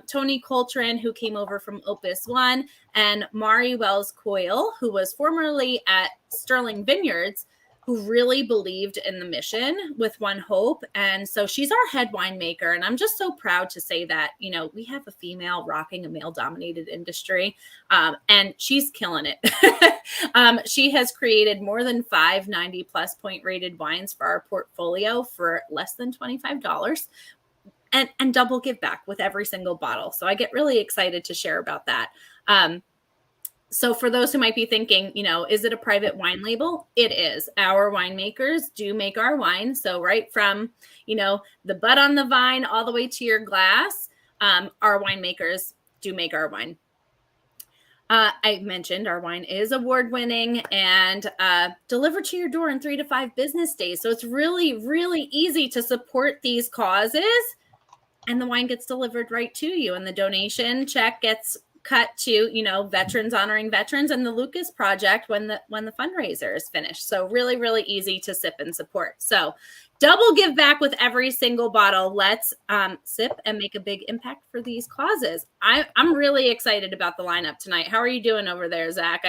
Tony Coltrane, who came over from Opus One, and Mari Wells Coyle, who was formerly at Sterling Vineyards, who really believed in the mission with One Hope. And so she's our head winemaker. And I'm just so proud to say that, we have a female rocking a male-dominated industry, and she's killing it. She has created more than 5 90-plus point rated wines for our portfolio for less than $25. And double give back with every single bottle. So I get really excited to share about that. So for those who might be thinking, is it a private wine label? It is. Our winemakers do make our wine. So right from, the bud on the vine all the way to your glass, our winemakers do make our wine. I mentioned our wine is award-winning and delivered to your door in 3 to 5 business days. So it's really, really easy to support these causes. And the wine gets delivered right to you. And the donation check gets cut to, Veterans Honoring Veterans and the Lucas Project when the fundraiser is finished. So really, really easy to sip and support. So double give back with every single bottle. Let's sip and make a big impact for these causes. I'm really excited about the lineup tonight. How are you doing over there, Zach?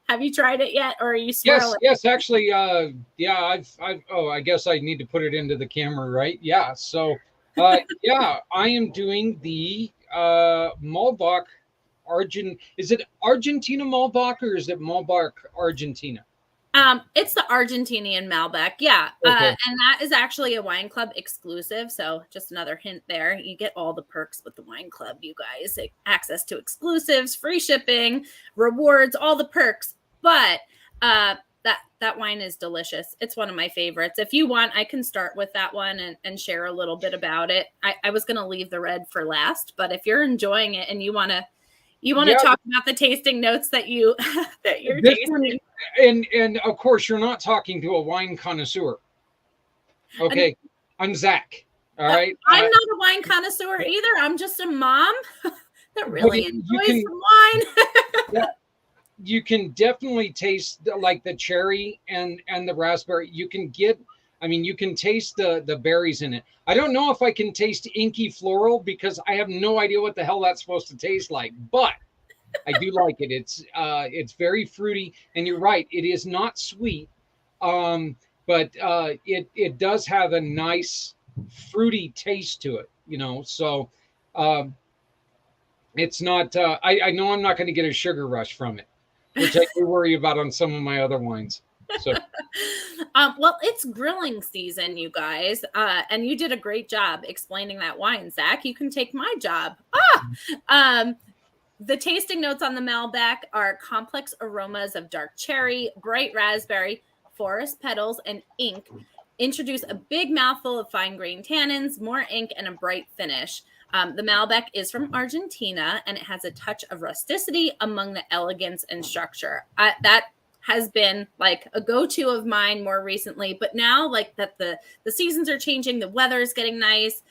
Have you tried it yet, or are you swirling? Yes, actually, yeah, I guess I need to put it into the camera, right? Yeah, so, yeah, I am doing the Malbec is it Argentina Malbec or is it Malbec Argentina? It's the Argentinian Malbec. Yeah. Okay. And that is actually a wine club exclusive. So just another hint there. You get all the perks with the wine club, you guys. Access to exclusives, free shipping, rewards, all the perks. But that wine is delicious. It's one of my favorites. If you want, I can start with that one and share a little bit about it. I was going to leave the red for last, but if you're enjoying it and you want to talk about the tasting notes that you're tasting. And of course, you're not talking to a wine connoisseur. Okay. I'm Zach. All right. I'm not a wine connoisseur either. I'm just a mom that really enjoys some wine. Yeah. You can definitely taste like the cherry and the raspberry. You can taste the berries in it. I don't know if I can taste inky floral because I have no idea what the hell that's supposed to taste like, but I do like it. It's very fruity, and you're right. It is not sweet, but it does have a nice fruity taste to it. So um, it's not. I know I'm not going to get a sugar rush from it, which I do worry about on some of my other wines. So Well, it's grilling season, you guys, and you did a great job explaining that wine, Zach. You can take my job. The tasting notes on the Malbec are complex aromas of dark cherry, bright raspberry, forest petals, and ink. Introduce a big mouthful of fine-grained tannins, more ink, and a bright finish. The Malbec is from Argentina, and it has a touch of rusticity among the elegance and structure. That has been like a go-to of mine more recently, but now like that the seasons are changing, the weather is getting nice.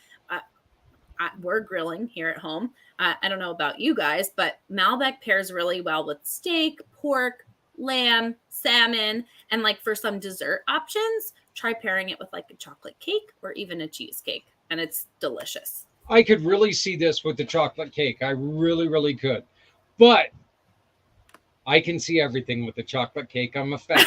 We're grilling here at home. I don't know about you guys, but Malbec pairs really well with steak, pork, lamb, salmon, and like for some dessert options, try pairing it with like a chocolate cake or even a cheesecake, and it's delicious. I could really see this with the chocolate cake. I really, really could. But I can see everything with the chocolate cake. I'm a fan.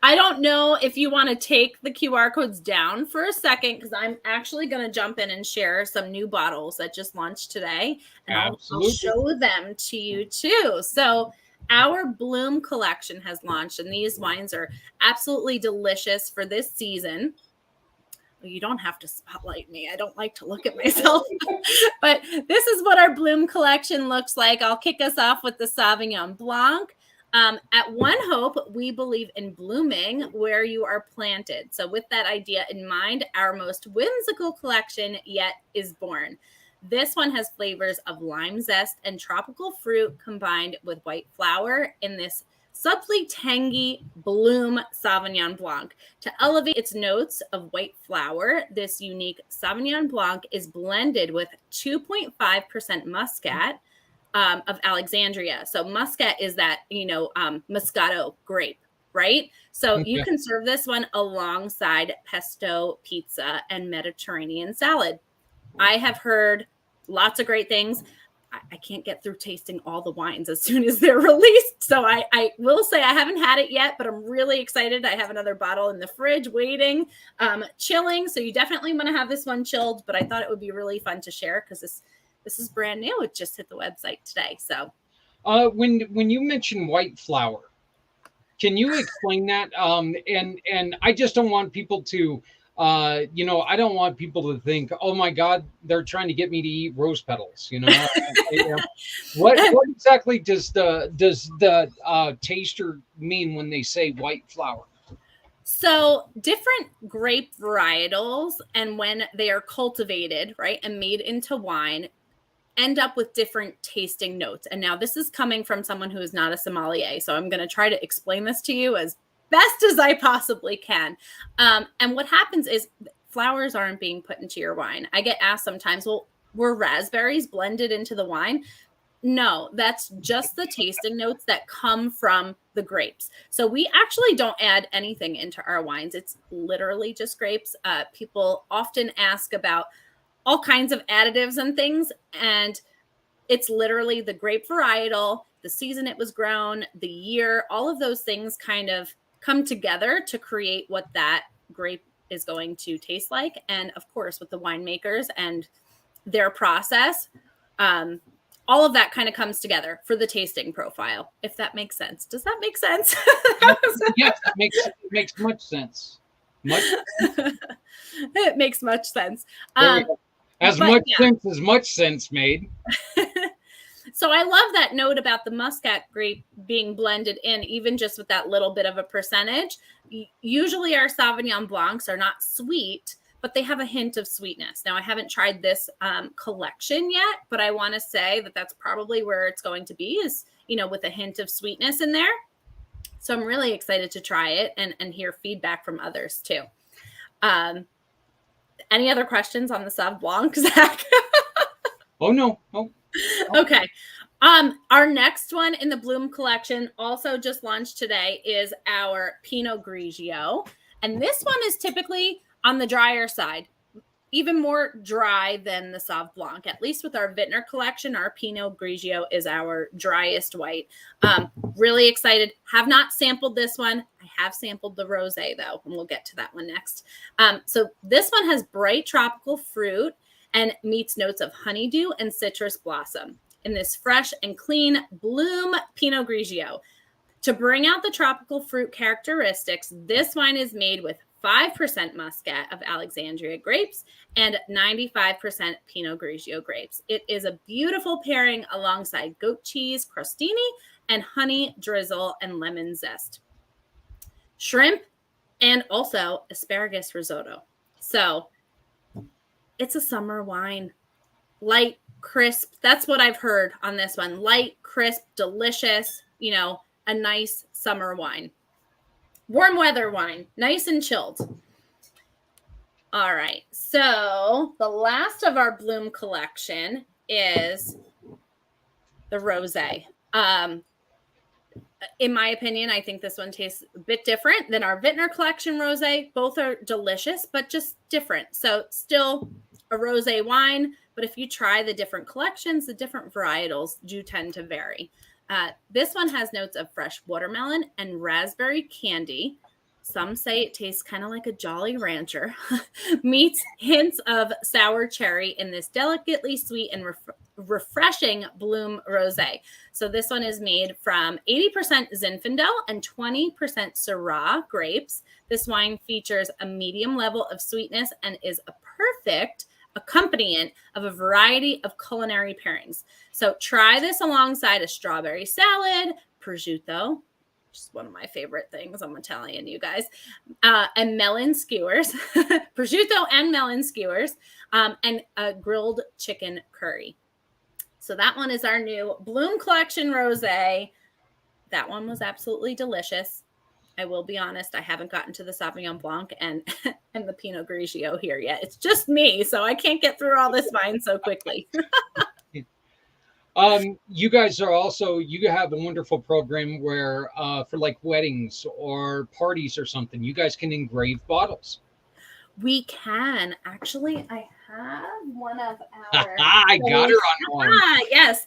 I don't know if you want to take the QR codes down for a second, because I'm actually going to jump in and share some new bottles that just launched today. And I'll show them to you too. So our Bloom collection has launched, and these wines are absolutely delicious for this season. You don't have to spotlight me. I don't like to look at myself. But this is what our Bloom collection looks like. I'll kick us off with the Sauvignon Blanc. At One Hope, we believe in blooming where you are planted. So with that idea in mind, our most whimsical collection yet is born. This one has flavors of lime zest and tropical fruit combined with white flower in this subtly tangy Bloom Sauvignon Blanc. To elevate its notes of white flower, this unique Sauvignon Blanc is blended with 2.5% Muscat of Alexandria. So Muscat is that, Moscato grape, right? So you can serve this one alongside pesto pizza and Mediterranean salad. I have heard lots of great things. I can't get through tasting all the wines as soon as they're released. So I will say I haven't had it yet, but I'm really excited. I have another bottle in the fridge waiting, chilling. So you definitely want to have this one chilled, but I thought it would be really fun to share because this is brand new. It just hit the website today. So when you mention white flower, can you explain that? And I just don't want people to I don't want people to think, oh my God, they're trying to get me to eat rose petals. What exactly does the taster mean when they say white flower? So different grape varietals, and when they are cultivated, right, and made into wine, end up with different tasting notes. And now this is coming from someone who is not a sommelier. So I'm going to try to explain this to you as best as I possibly can. And what happens is flowers aren't being put into your wine. I get asked sometimes, well, were raspberries blended into the wine? No, that's just the tasting notes that come from the grapes. So we actually don't add anything into our wines. It's literally just grapes. People often ask about all kinds of additives and things, and it's literally the grape varietal, the season it was grown, the year, all of those things kind of come together to create what that grape is going to taste like. And of course, with the winemakers and their process, all of that kind of comes together for the tasting profile, if that makes sense. Does that make sense? Yes, it makes much sense. It makes much sense. As much sense made. So I love that note about the Muscat grape being blended in, even just with that little bit of a percentage. Usually our Sauvignon Blancs are not sweet, but they have a hint of sweetness. Now, I haven't tried this collection yet, but I want to say that that's probably where it's going to be is, with a hint of sweetness in there. So I'm really excited to try it and hear feedback from others too. Any other questions on the Sauv Blanc, Zach? Oh, no. Oh. Okay. Our next one in the Bloom collection, also just launched today, is our Pinot Grigio. And this one is typically on the drier side. even more dry than the Sauv Blanc. At least with our Vintner collection, our Pinot Grigio is our driest white. Really excited. Have not sampled this one. I have sampled the rosé though, and we'll get to that one next. So this one has bright tropical fruit and meets notes of honeydew and citrus blossom in this fresh and clean bloom Pinot Grigio. To bring out the tropical fruit characteristics, this wine is made with 5% Muscat of Alexandria grapes and 95% Pinot Grigio grapes. It is a beautiful pairing alongside goat cheese, crostini, and honey drizzle and lemon zest. Shrimp and also asparagus risotto. So it's a summer wine. Light, crisp. That's what I've heard on this one. Light, crisp, delicious, you know, a nice summer wine. Warm weather wine, nice and chilled. All right, so the last of our Bloom collection is the rosé. In my opinion, I think this one tastes a bit different than our Vintner collection rosé. Both are delicious, but just different. So still a rosé wine, but if you try the different collections, the different varietals do tend to vary. This one has notes of fresh watermelon and raspberry candy. Some say it tastes kind of like a Jolly Rancher. Meets hints of sour cherry in this delicately sweet and refreshing Bloom rosé. So this one is made from 80% Zinfandel and 20% Syrah grapes. This wine features a medium level of sweetness and is a perfect accompaniment of a variety of culinary pairings. So try this alongside a strawberry salad, prosciutto, which is one of my favorite things, I'm Italian, you guys, and melon skewers, prosciutto and melon skewers, and a grilled chicken curry. So that one is our new Bloom Collection Rosé. That one was absolutely delicious. I will be honest, I haven't gotten to the Sauvignon Blanc and the Pinot Grigio here yet. It's just me, so I can't get through all this wine so quickly. You guys are also, you have a wonderful program where for like weddings or parties or something, you guys can engrave bottles. We can. Actually, I have one of our... I got her on one. Yes.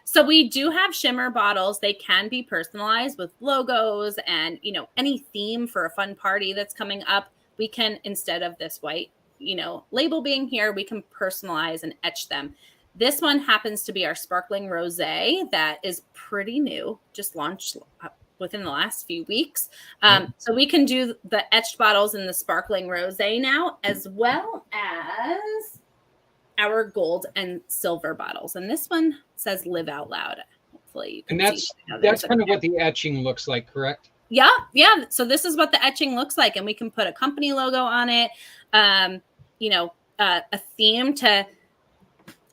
So we do have Shimmer bottles. They can be personalized with logos and, you know, any theme for a fun party that's coming up. We can, instead of this white, you know, label being here, we can personalize and etch them. This one happens to be our sparkling rosé that is pretty new, just launched within the last few weeks. So we can do the etched bottles in the sparkling rosé now, as well as our gold and silver bottles. And this one says live out loud. Hopefully you can see. That's kind of what the etching looks like, correct? Yeah. So this is what the etching looks like. And we can put a company logo on it, you know, a theme to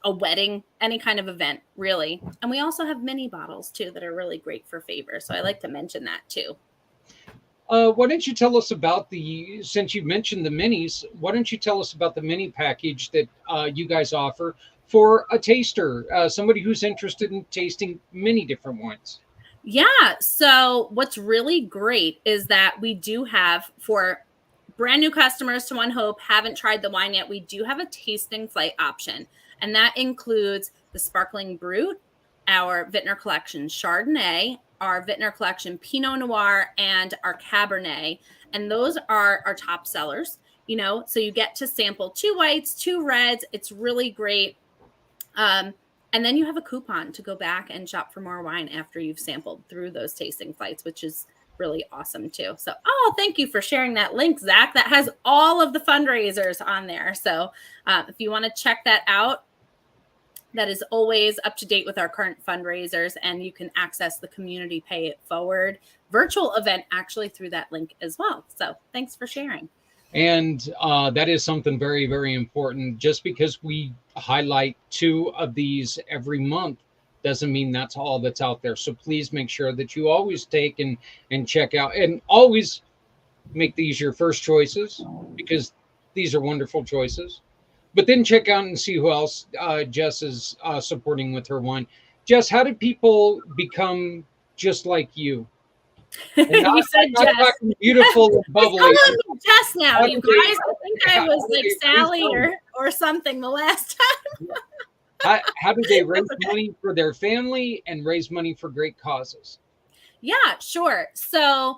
a wedding, any kind of event, really. And we also have mini bottles too that are really great for favor. So I like to mention that too. Why don't you tell us about since you mentioned the minis, why don't you tell us about the mini package that you guys offer for a taster, somebody who's interested in tasting many different wines? Yeah. So what's really great is that we do have, for brand new customers to One Hope, haven't tried the wine yet, we do have a tasting flight option. And that includes the Sparkling Brut, our Vintner Collection Chardonnay, our Vintner Collection Pinot Noir, and our Cabernet. And those are our top sellers, you know, so you get to sample 2 whites, 2 reds. It's really great. And then you have a coupon to go back and shop for more wine after you've sampled through those tasting flights, which is really awesome too. So, thank you for sharing that link, Zach. That has all of the fundraisers on there. So if you want to check that out, that is always up to date with our current fundraisers, and you can access the Community Pay It Forward virtual event actually through that link as well. So thanks for sharing. And that is something very, very important. Just because we highlight 2 of these every month doesn't mean that's all that's out there. So please make sure that you always take and check out, and always make these your first choices, because these are wonderful choices. But then check out and see who else Jess is supporting with her wine. Jess, how did people become just like you? And You said not Jess. talking beautiful and He's bubbly. calling me Jess now, How you do they- guys. I think I how was do like they raise Sally money? or something the last time. How do they raise okay. money for their family and raise money for great causes? Yeah, sure. So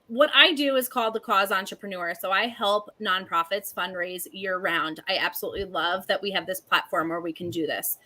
what I do is called the Cause Entrepreneur. So I help nonprofits fundraise year round. I absolutely love that we have this platform where we can do this.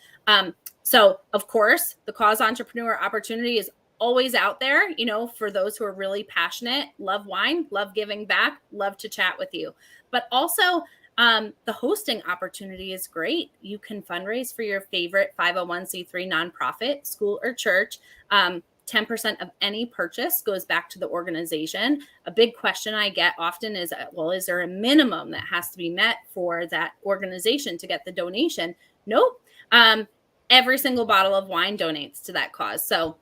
So of course, the Cause Entrepreneur opportunity is always out there, you know, for those who are really passionate, love wine, love giving back, love to chat with you. But also the hosting opportunity is great. You can fundraise for your favorite 501c3 nonprofit, school, or church. 10% of any purchase goes back to the organization. A big question I get often is, well, is there a minimum that has to be met for that organization to get the donation? Nope. Every single bottle of wine donates to that cause. So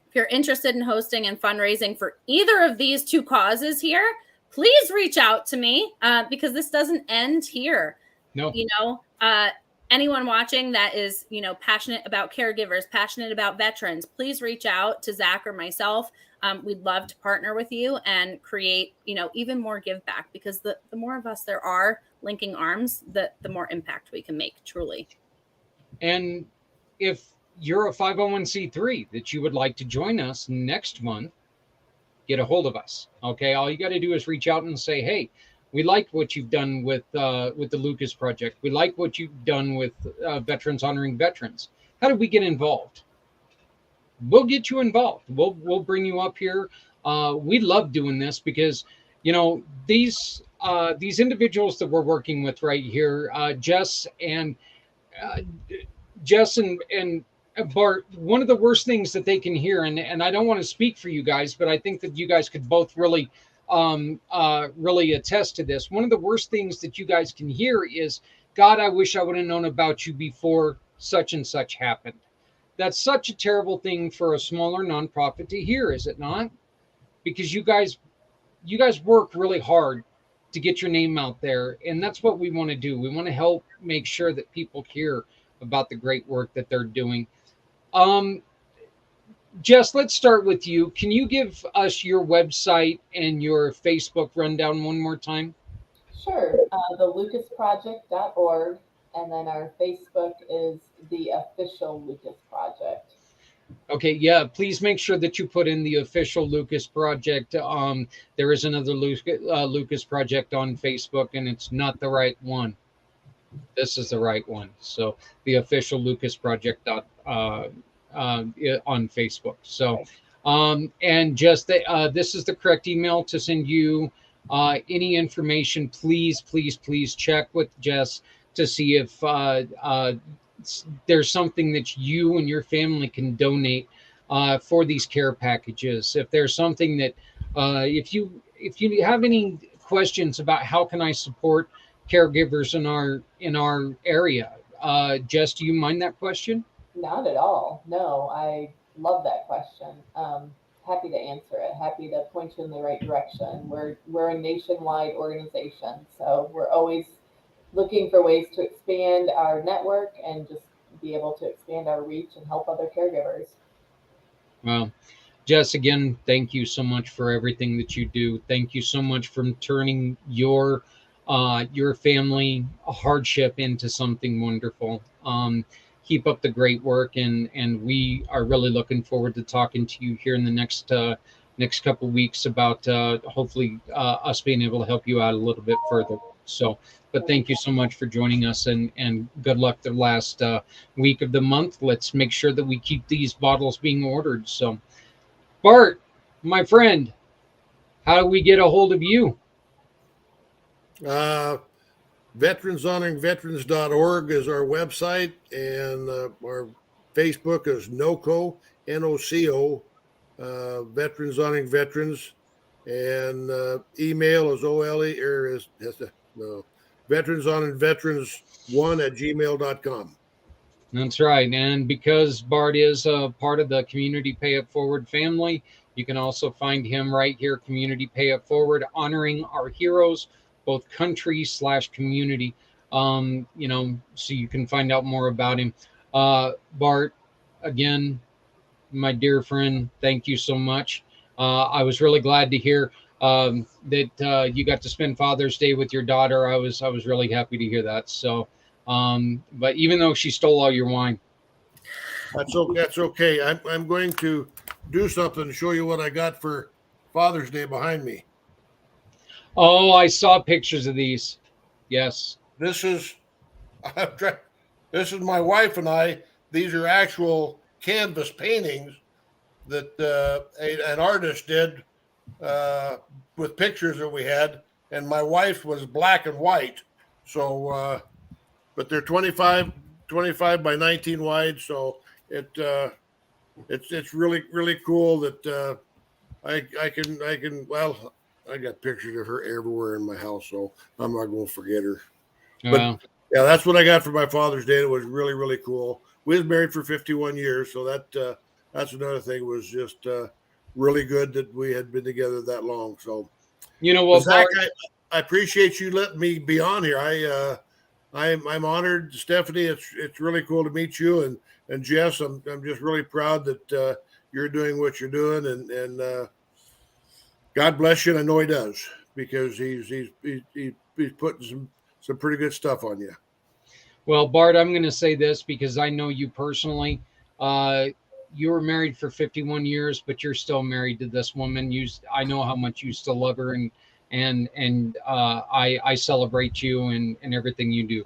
if you're interested in hosting and fundraising for either of these two causes here, please reach out to me because this doesn't end here. No. You know, anyone watching that is, you know, passionate about caregivers, passionate about veterans, please reach out to Zach or myself. We'd love to partner with you and create, you know, even more give back, because the more of us there are linking arms, the more impact we can make, truly. And if you're a 501c3 that you would like to join us next month, get a hold of us. Okay, all you got to do is reach out and say, hey, we like what you've done with the Lucas Project. We like what you've done with Veterans Honoring Veterans. How do we get involved? We'll get you involved. We'll bring you up here. We love doing this because, you know, these individuals that we're working with right here, Jess and Bart, one of the worst things that they can hear, and I don't want to speak for you guys, but I think that you guys could both really attest to this. One of the worst things that you guys can hear is, God, I wish I would have known about you before such and such happened. That's such a terrible thing for a smaller nonprofit to hear, is it not? Because you guys work really hard to get your name out there, and that's what we want to do. We want to help make sure that people hear about the great work that they're doing. Jess, let's start with you. Can you give us your website and your Facebook rundown one more time? Sure. TheLucasProject.org, and then our Facebook is the official Lucas Project. Okay, yeah, please make sure that you put in the official Lucas Project. There is another Lucas Project on Facebook, and it's not the right one. This is the right one. So the official Lucas Project on Facebook. So, and just this is the correct email to send you any information. Please check with Jess to see if there's something that you and your family can donate for these care packages. If there's something that if you have any questions about how can I support caregivers in our area, Jess, do you mind that question? Not at all. No, I love that question. Happy to answer it. Happy to point you in the right direction. We're a nationwide organization, so we're always looking for ways to expand our network and just be able to expand our reach and help other caregivers. Well, Jess, again, thank you so much for everything that you do. Thank you so much for turning your family hardship into something wonderful. Keep up the great work, and we are really looking forward to talking to you here in the next couple of weeks about hopefully us being able to help you out a little bit further. So, but thank you so much for joining us, and good luck the last week of the month. Let's make sure that we keep these bottles being ordered. So, Bart, my friend, how do we get a hold of you? VeteransHonoringVeterans.org is our website, and our Facebook is NOCO, NOCO, Veterans Honoring Veterans, and email is Veterans Honoring Veterans 1@gmail.com. That's right. And because Bart is a part of the Community Pay It Forward family, you can also find him right here, Community Pay It Forward, honoring our heroes, both country/community. So you can find out more about him. Bart, again, my dear friend, thank you so much. I was really glad to hear that you got to spend Father's Day with your daughter. I was really happy to hear that. So, but even though she stole all your wine, That's okay. I'm going to do something to show you what I got for Father's Day behind me. oh, I saw pictures of these. Yes. This is this is my wife and I. These are actual canvas paintings that an artist did with pictures that we had, and my wife's was black and white. So, but they're 25 by 19 wide. So it's really cool that I can well, I got pictures of her everywhere in my house, so I'm not going to forget her. But yeah, that's what I got for my Father's Day. It was really cool. We was married for 51 years, so that's another thing. It was just really good that we had been together that long. So, you know what, Zach, I appreciate you letting me be on here. I'm honored, Stephanie. It's really cool to meet you, and Jess. I'm just really proud that you're doing what you're doing, and God bless you. And I know He does, because he's putting some pretty good stuff on you. Well, Bart, I'm going to say this because I know you personally. You were married for 51 years, but you're still married to this woman. I know how much you still love her, and I celebrate you and everything you do.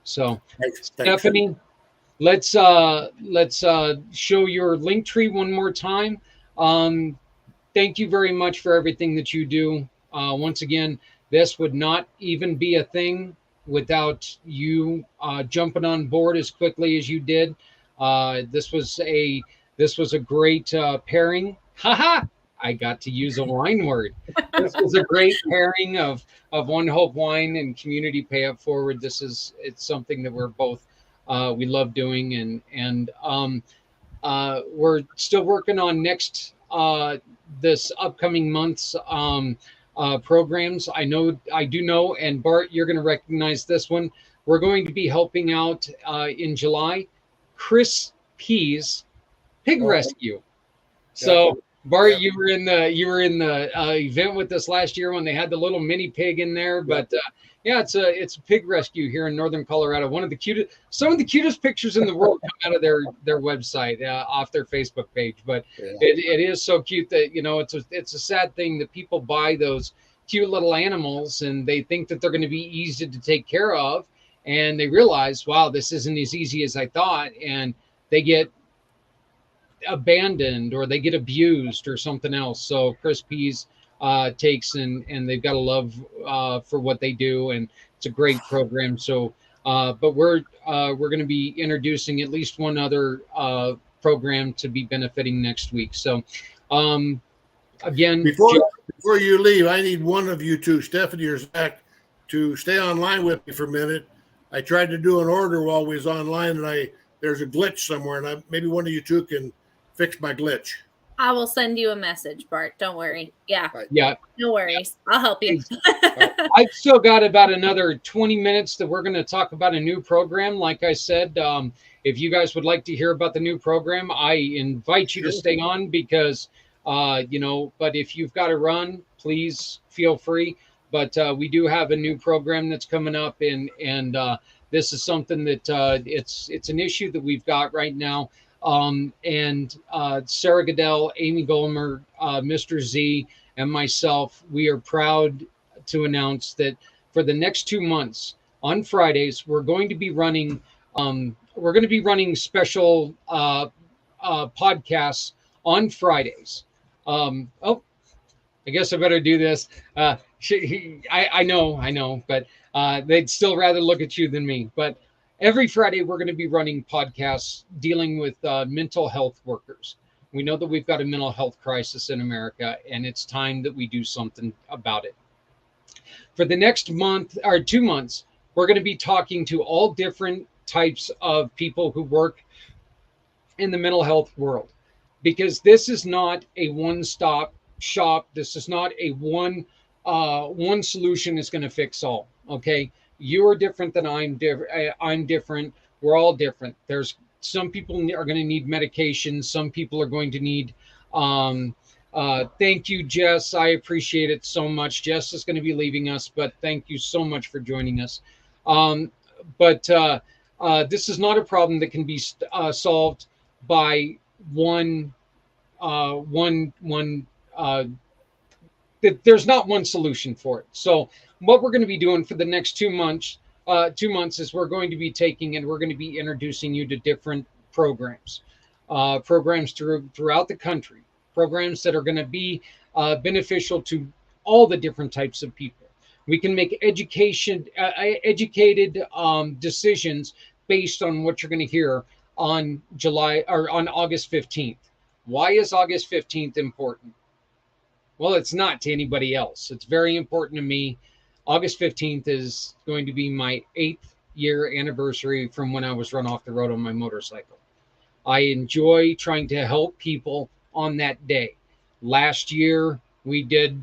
So, Thanks. Stephanie, let's show your link tree one more time. Thank you very much for everything that you do. Once again, this would not even be a thing without you jumping on board as quickly as you did. This was a great pairing. Haha! I got to use a wine word. This was a great pairing of One Hope Wine and Community Pay It Forward. It's something that we're both we love doing, and we're still working on this upcoming month's programs. I do know, and Bart, you're going to recognize this one. We're going to be helping out in July, Chris P's Pig Rescue. So, Bart, you were in the event with us last year when they had the little mini pig in there. But yeah, it's a pig rescue here in northern Colorado. Some of the cutest pictures in the world come out of their website, off their Facebook page. But it is so cute that it's a sad thing that people buy those cute little animals and they think that they're going to be easy to take care of, and they realize, wow, this isn't as easy as I thought, and they get abandoned or they get abused or something else. So Chris P's takes and they've got a love for what they do, and it's a great program. So but we're going to be introducing at least one other program to be benefiting next week. So again, before you leave, I need one of you two, Stephanie or Zach, to stay online with me for a minute. I tried to do an order while we was online, and there's a glitch somewhere, and maybe one of you two can fix my glitch. I will send you a message, Bart. Don't worry. Yeah. Yeah. No worries. I'll help you. I've still got about another 20 minutes that we're going to talk about a new program. Like I said, if you guys would like to hear about the new program, I invite you to stay on because, but if you've got to run, please feel free. But we do have a new program that's coming up, and this is something that it's an issue that we've got right now. And Sarah Goodell, Amy Goldmer, Mr. Z, and myself, we are proud to announce that for the next 2 months on Fridays, we're going to be running special podcasts on Fridays. I guess I better do this. I know, but they'd still rather look at you than me. But every Friday, we're going to be running podcasts dealing with mental health workers. We know that we've got a mental health crisis in America, and it's time that we do something about it. For the next month or 2 months, we're going to be talking to all different types of people who work in the mental health world, because this is not a one-stop shop. This is not a one solution is going to fix all. Okay. You're different than I'm different. We're all different. There's some people are going to need medication. Some people are going to need Thank you, Jess. I appreciate it so much. Jess is going to be leaving us, but thank you so much for joining us. Um, but this is not a problem that can be solved by one one. There's not one solution for it. So what we're going to be doing for the next 2 months, 2 months is we're going to be taking and we're going to be introducing you to different programs, programs throughout the country, programs that are going to be beneficial to all the different types of people. We can make educated decisions based on what you're going to hear on July or on August 15th. Why is August 15th important? Well, it's not to anybody else. It's very important to me. August 15th is going to be my 8th year anniversary from when I was run off the road on my motorcycle. I enjoy trying to help people on that day. Last year, we did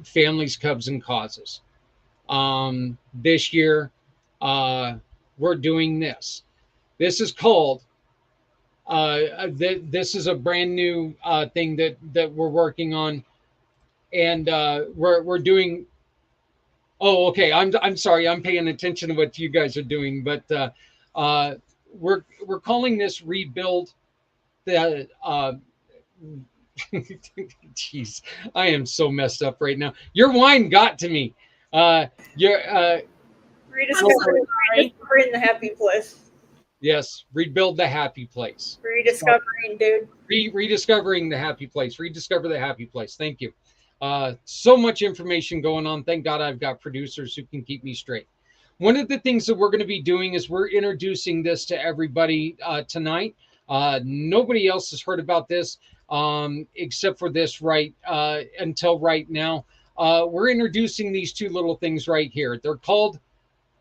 families, cubs, and causes. This year, we're doing this. This is called this is a brand new thing that we're working on, and we're doing. Oh, okay. I'm sorry. I'm paying attention to what you guys are doing, but we're calling this rebuild the. Jeez, I am so messed up right now. Your wine got to me. Your Rediscovering the happy place. Yes, rebuild the happy place. Rediscovering, dude. Rediscovering the happy place. Rediscover the happy place. Thank you. So much information going on. Thank God I've got producers who can keep me straight. One of the things that we're going to be doing is we're introducing this to everybody tonight. Nobody else has heard about this except for this until right now. We're introducing these two little things right here. They're called,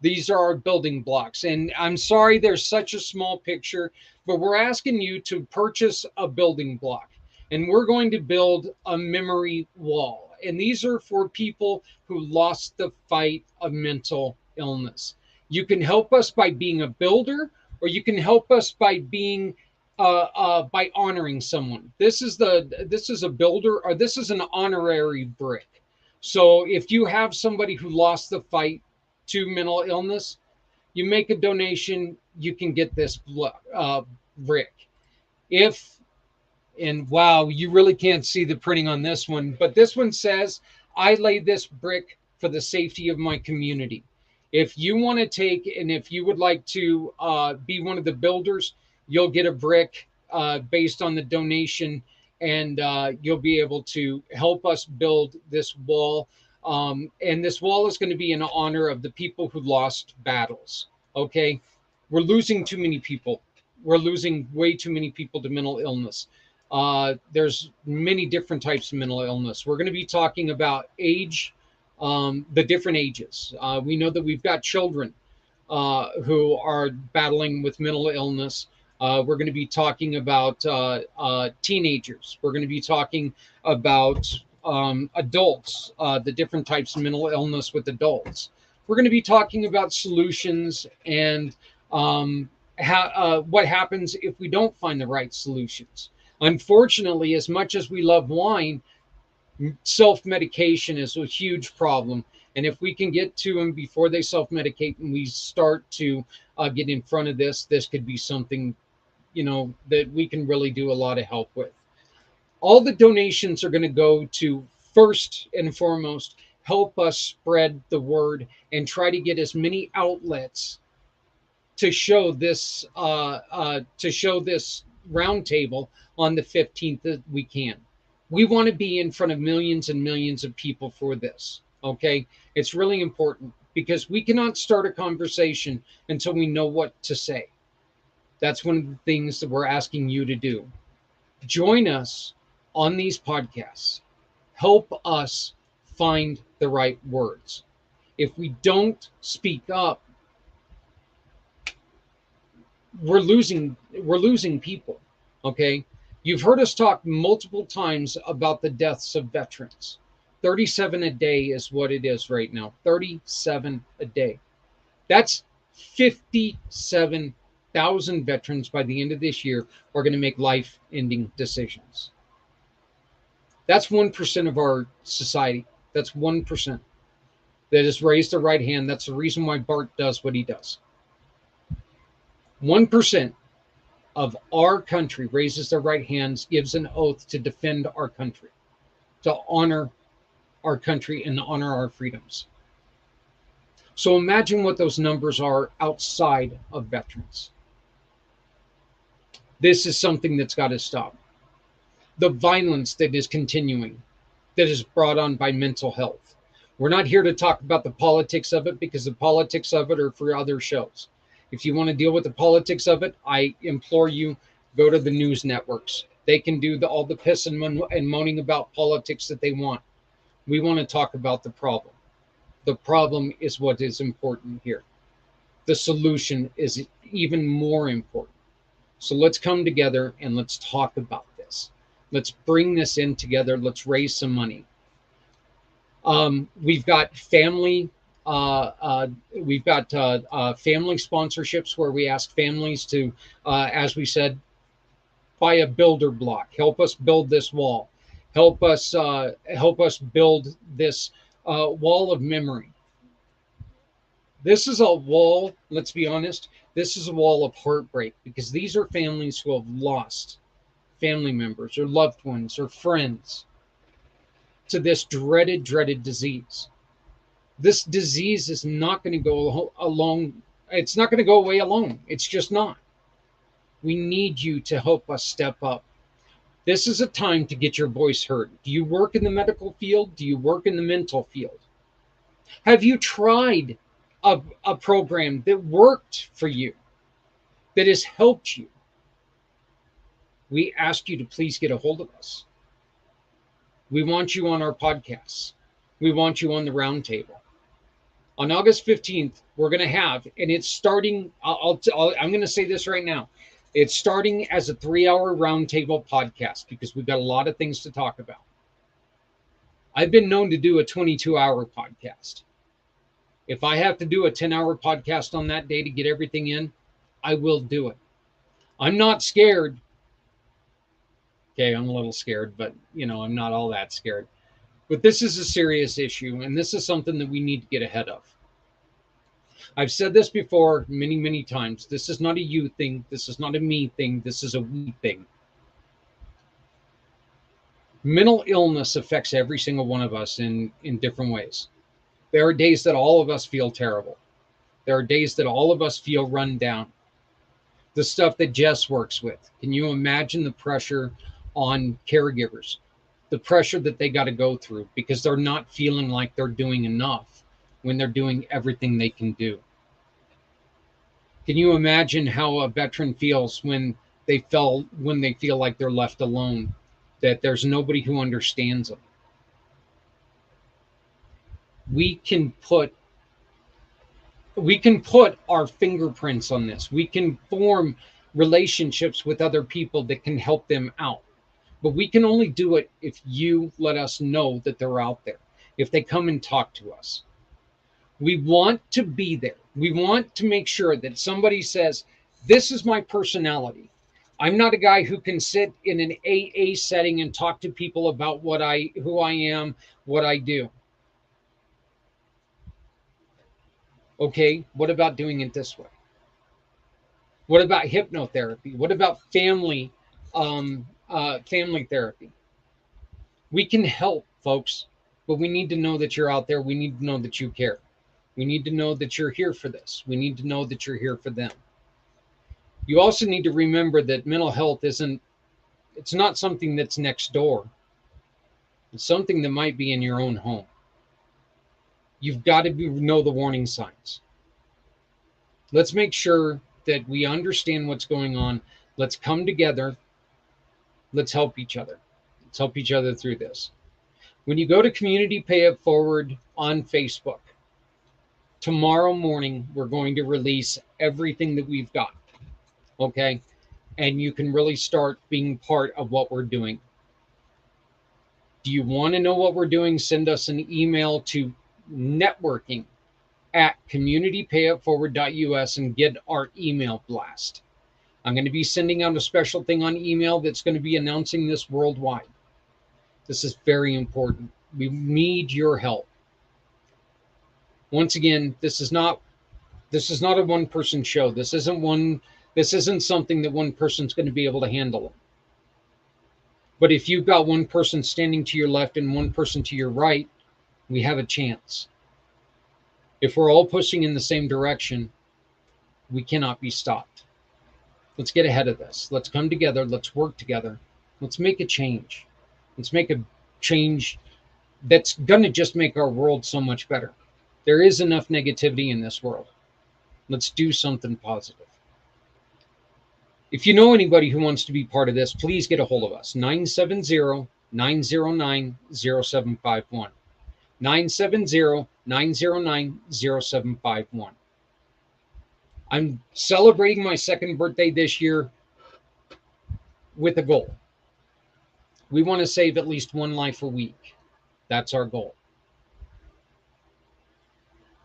these are our building blocks. And I'm sorry there's such a small picture, but we're asking you to purchase a building block. And we're going to build a memory wall. And these are for people who lost the fight of mental illness. You can help us by being a builder, or you can help us by being by honoring someone. This is a builder, or this is an honorary brick. So if you have somebody who lost the fight to mental illness, you make a donation, you can get this brick. And wow, you really can't see the printing on this one, but this one says, I lay this brick for the safety of my community. If you want to take, and if you would like to be one of the builders, you'll get a brick based on the donation, and you'll be able to help us build this wall. And this wall is going to be in honor of the people who lost battles. Okay. We're losing too many people. We're losing way too many people to mental illness. There's many different types of mental illness. We're going to be talking about age, the different ages. We know that we've got children who are battling with mental illness. We're going to be talking about teenagers. We're going to be talking about adults, the different types of mental illness with adults. We're going to be talking about solutions and what happens if we don't find the right solutions. Unfortunately, as much as we love wine, self-medication is a huge problem. And if we can get to them before they self-medicate and we start to get in front of this could be something, that we can really do a lot of help with. All the donations are going to go to, first and foremost, help us spread the word and try to get as many outlets to show this roundtable on the 15th that we can. We want to be in front of millions and millions of people for this. Okay, it's really important because we cannot start a conversation until we know what to say. That's one of the things that we're asking you to do. Join us on these podcasts. Help us find the right words. If we don't speak up, we're losing people. Okay, you've heard us talk multiple times about the deaths of veterans. 37 a day is what it is right now. 37 a day. That's 57,000 veterans by the end of this year are going to make life-ending decisions. That's 1% of our society. That's 1% that has raised their right hand. That's the reason why Bart does what he does. 1% of our country raises their right hands, gives an oath to defend our country, to honor our country and honor our freedoms. So imagine what those numbers are outside of veterans. This is something that's got to stop. The violence that is continuing, that is brought on by mental health. We're not here to talk about the politics of it, because the politics of it are for other shows. If you want to deal with the politics of it, I implore you, go to the news networks. They can do all the piss and moaning about politics that they want. We want to talk about the problem. The problem is what is important here. The solution is even more important. So let's come together and let's talk about this. Let's bring this in together. Let's raise some money. We've got family sponsorships where we ask families to, as we said, buy a builder block. Help us build this wall. Help us build this wall of memory. This is a wall, let's be honest, this is a wall of heartbreak, because these are families who have lost family members or loved ones or friends to this dreaded disease. This disease is not going to go alone. It's not going to go away alone. It's just not. We need you to help us step up. This is a time to get your voice heard. Do you work in the medical field? Do you work in the mental field? Have you tried a program that worked for you, that has helped you? We ask you to please get a hold of us. We want you on our podcasts. We want you on the roundtable. On August 15th, we're going to have, and it's starting, I'm going to say this right now. It's starting as a 3-hour roundtable podcast, because we've got a lot of things to talk about. I've been known to do a 22-hour podcast. If I have to do a 10-hour podcast on that day to get everything in, I will do it. I'm not scared. Okay, I'm a little scared, but I'm not all that scared. But this is a serious issue, and this is something that we need to get ahead of. I've said this before many, many times. This is not a you thing. This is not a me thing. This is a we thing. Mental illness affects every single one of us in different ways. There are days that all of us feel terrible. There are days that all of us feel run down. The stuff that Jess works with. Can you imagine the pressure on caregivers? The pressure that they got to go through because they're not feeling like they're doing enough when they're doing everything they can do. Can you imagine how a veteran feels when they feel like they're left alone, that there's nobody who understands them? We can put our fingerprints on this. We can form relationships with other people that can help them out. But we can only do it if you let us know that they're out there, if they come and talk to us. We want to be there. We want to make sure that somebody says, this is my personality. I'm not a guy who can sit in an AA setting and talk to people about who I am, what I do. Okay, what about doing it this way? What about hypnotherapy? What about family therapy? We can help, folks, but we need to know that you're out there. We need to know that you care. We need to know that you're here for this. We need to know that you're here for them. You also need to remember that mental health it's not something that's next door. It's something that might be in your own home. You've got to know the warning signs. Let's make sure that we understand what's going on. Let's come together. Let's help each other. Let's help each other through this. When you go to Community Pay It Forward on Facebook, tomorrow morning, we're going to release everything that we've got. Okay? And you can really start being part of what we're doing. Do you want to know what we're doing? Send us an email to networking@communitypayitforward.us and get our email blast. I'm going to be sending out a special thing on email that's going to be announcing this worldwide. This is very important. We need your help. Once again, this is not a one person show. This isn't something that one person's going to be able to handle. But if you've got one person standing to your left and one person to your right, we have a chance. If we're all pushing in the same direction, we cannot be stopped. Let's get ahead of this. Let's come together. Let's work together. Let's make a change. Let's make a change that's going to just make our world so much better. There is enough negativity in this world. Let's do something positive. If you know anybody who wants to be part of this, please get a hold of us. 970-909-0751. 970-909-0751. I'm celebrating my second birthday this year with a goal. We want to save at least one life a week. That's our goal.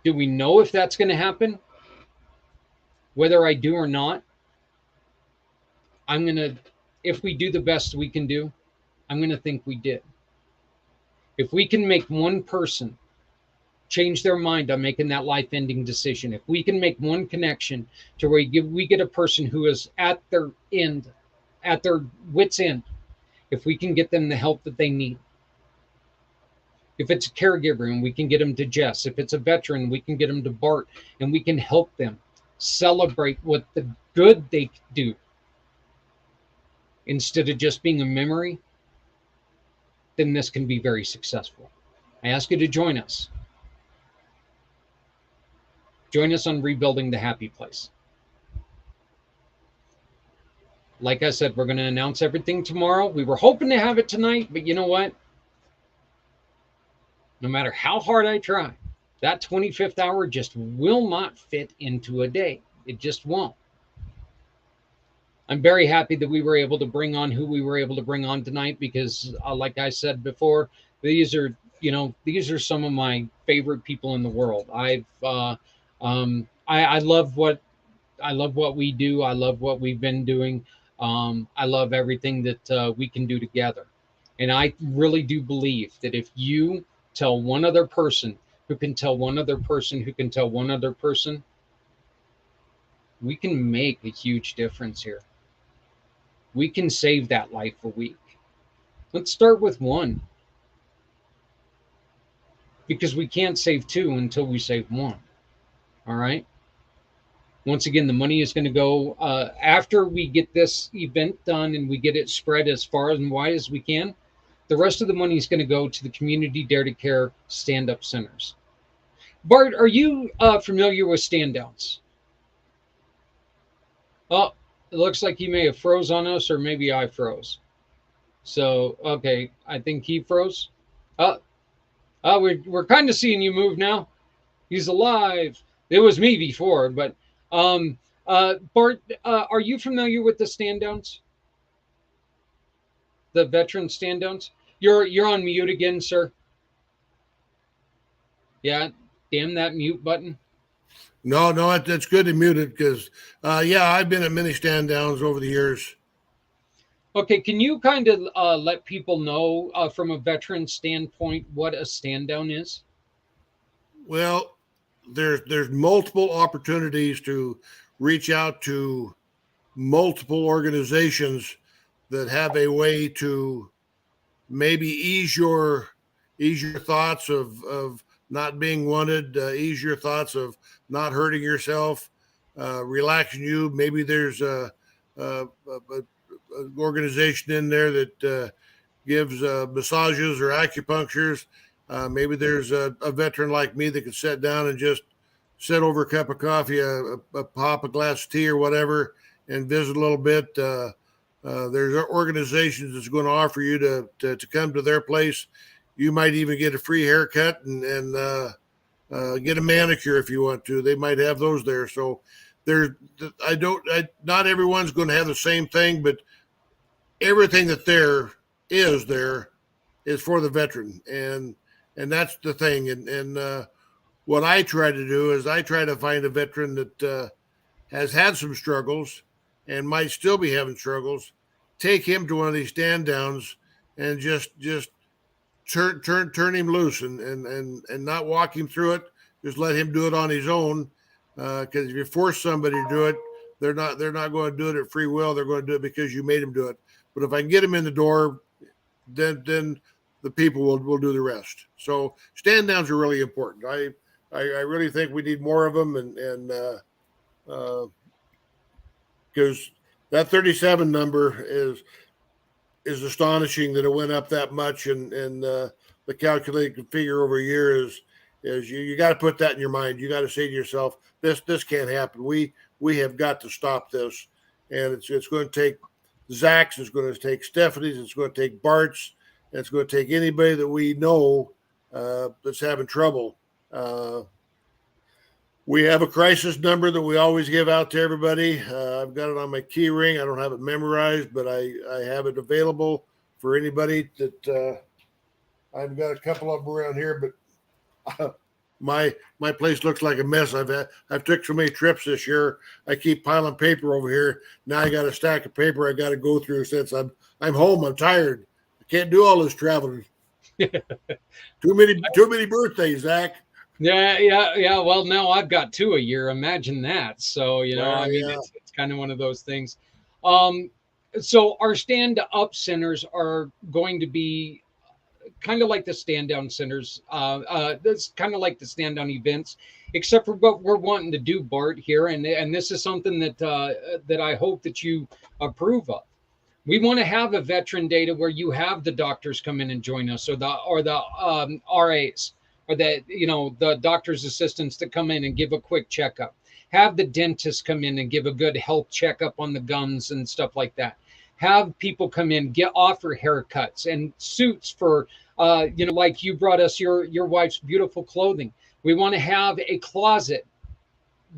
Do we know if that's going to happen? Whether I do or not, if we do the best we can do, I'm going to think we did. If we can make one person change their mind on making that life-ending decision, if we can make one connection to where we get a person who is at their wit's end, if we can get them the help that they need. If it's a caregiver and we can get them to Jess, if it's a veteran, we can get them to Bart, and we can help them celebrate what the good they do instead of just being a memory, then this can be very successful. I ask you to join us. Join us on rebuilding the happy place. Like I said, we're going to announce everything tomorrow. We were hoping to have it tonight, but you know what? No matter how hard I try, that 25th hour just will not fit into a day. It just won't. I'm very happy that we were able to bring on who we were able to bring on tonight because, like I said before, these are some of my favorite people in the world. I love what we do. I love what we've been doing. I love everything that we can do together. And I really do believe that if you tell one other person who can tell one other person who can tell one other person, we can make a huge difference here. We can save that life a week. Let's start with one. Because we can't save two until we save one. All right? Once again, the money is going to go after we get this event done and we get it spread as far and wide as we can. The rest of the money is going to go to the Community Dare to Care stand-up centers. Bart, are you familiar with stand-downs? Oh, it looks like he may have froze on us, or maybe I froze. So, okay, I think he froze. We're kind of seeing you move now. He's alive. It was me before, but Bart, are you familiar with the stand-downs? The veteran stand-downs? You're on mute again, sir. Yeah, damn that mute button. No, it's good to mute it because, I've been at many stand downs over the years. Okay, can you kind of let people know from a veteran standpoint what a stand down is? Well, there's multiple opportunities to reach out to multiple organizations that have a way to maybe ease your thoughts of not being wanted, ease your thoughts of not hurting yourself, relaxing you. Maybe there's a organization in there that gives massages or acupunctures. Maybe there's a veteran like me that could sit down and just sit over a cup of coffee, pop a glass of tea or whatever, and visit a little bit. There's organizations that's going to offer you to come to their place. You might even get a free haircut and get a manicure if you want to. They might have those there. So not everyone's going to have the same thing, but everything that there is for the veteran. And that's the thing. And what I try to do is I try to find a veteran that has had some struggles and might still be having struggles, take him to one of these stand downs and just turn him loose and not walk him through it. Just let him do it on his own. Because if you force somebody to do it, they're not going to do it at free will. They're going to do it because you made them do it. But if I can get them in the door, then the people will do the rest. So stand downs are really important. I really think we need more of them, and because that 37 number is astonishing that it went up that much, and the calculated figure over a year is you got to put that in your mind. You got to say to yourself, this can't happen. We have got to stop this, and it's going to take Zach's, it's going to take Stephanie's, it's going to take Bart's, and it's going to take anybody that we know that's having trouble. We have a crisis number that we always give out to everybody. I've got it on my key ring. I don't have it memorized, but I have it available for anybody that I've got a couple of them around here, but my place looks like a mess. I've took so many trips this year. I keep piling paper over here. Now I got a stack of paper I got to go through since I'm home. I'm tired. I can't do all this traveling. Too many birthdays, Zach. Yeah. Well, now I've got 2 a year. Imagine that. So, Yeah. it's kind of one of those things. So our stand-up centers are going to be kind of like the stand-down centers. That's kind of like the stand-down events, except for what we're wanting to do, Bart, here. And this is something that I hope that you approve of. We want to have a veteran data where you have the doctors come in and join us, or the RAs, or the doctor's assistants that come in and give a quick checkup. Have the dentist come in and give a good health checkup on the gums and stuff like that. Have people come in, offer haircuts and suits for, like you brought us your wife's beautiful clothing. We want to have a closet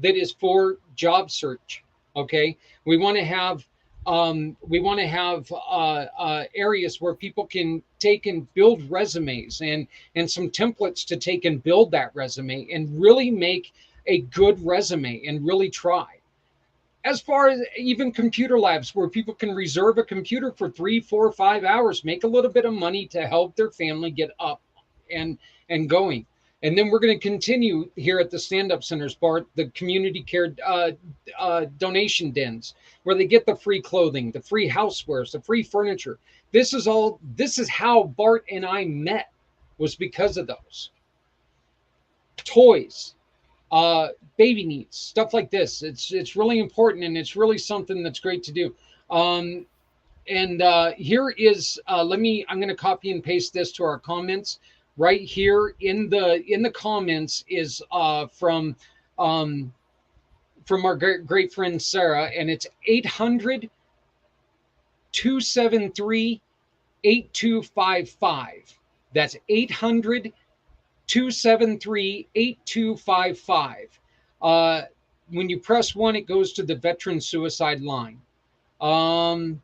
that is for job search. Okay, we want to have areas where people can take and build resumes and some templates to take and build that resume and really make a good resume and really try. As far as even computer labs where people can reserve a computer for 3, 4, 5 hours, make a little bit of money to help their family get up and going. And then we're going to continue here at the stand-up centers, Bart, the community care donation dens, where they get the free clothing, the free housewares, the free furniture. This is how Bart and I met, was because of those. Toys, baby needs, stuff like this. It's really important, and it's really something that's great to do. Here is I'm going to copy and paste this to our comments. Right here in the comments is from our great friend Sarah, and it's 800-273-8255. That's 800-273-8255. When you press 1, it goes to the veteran suicide line. Or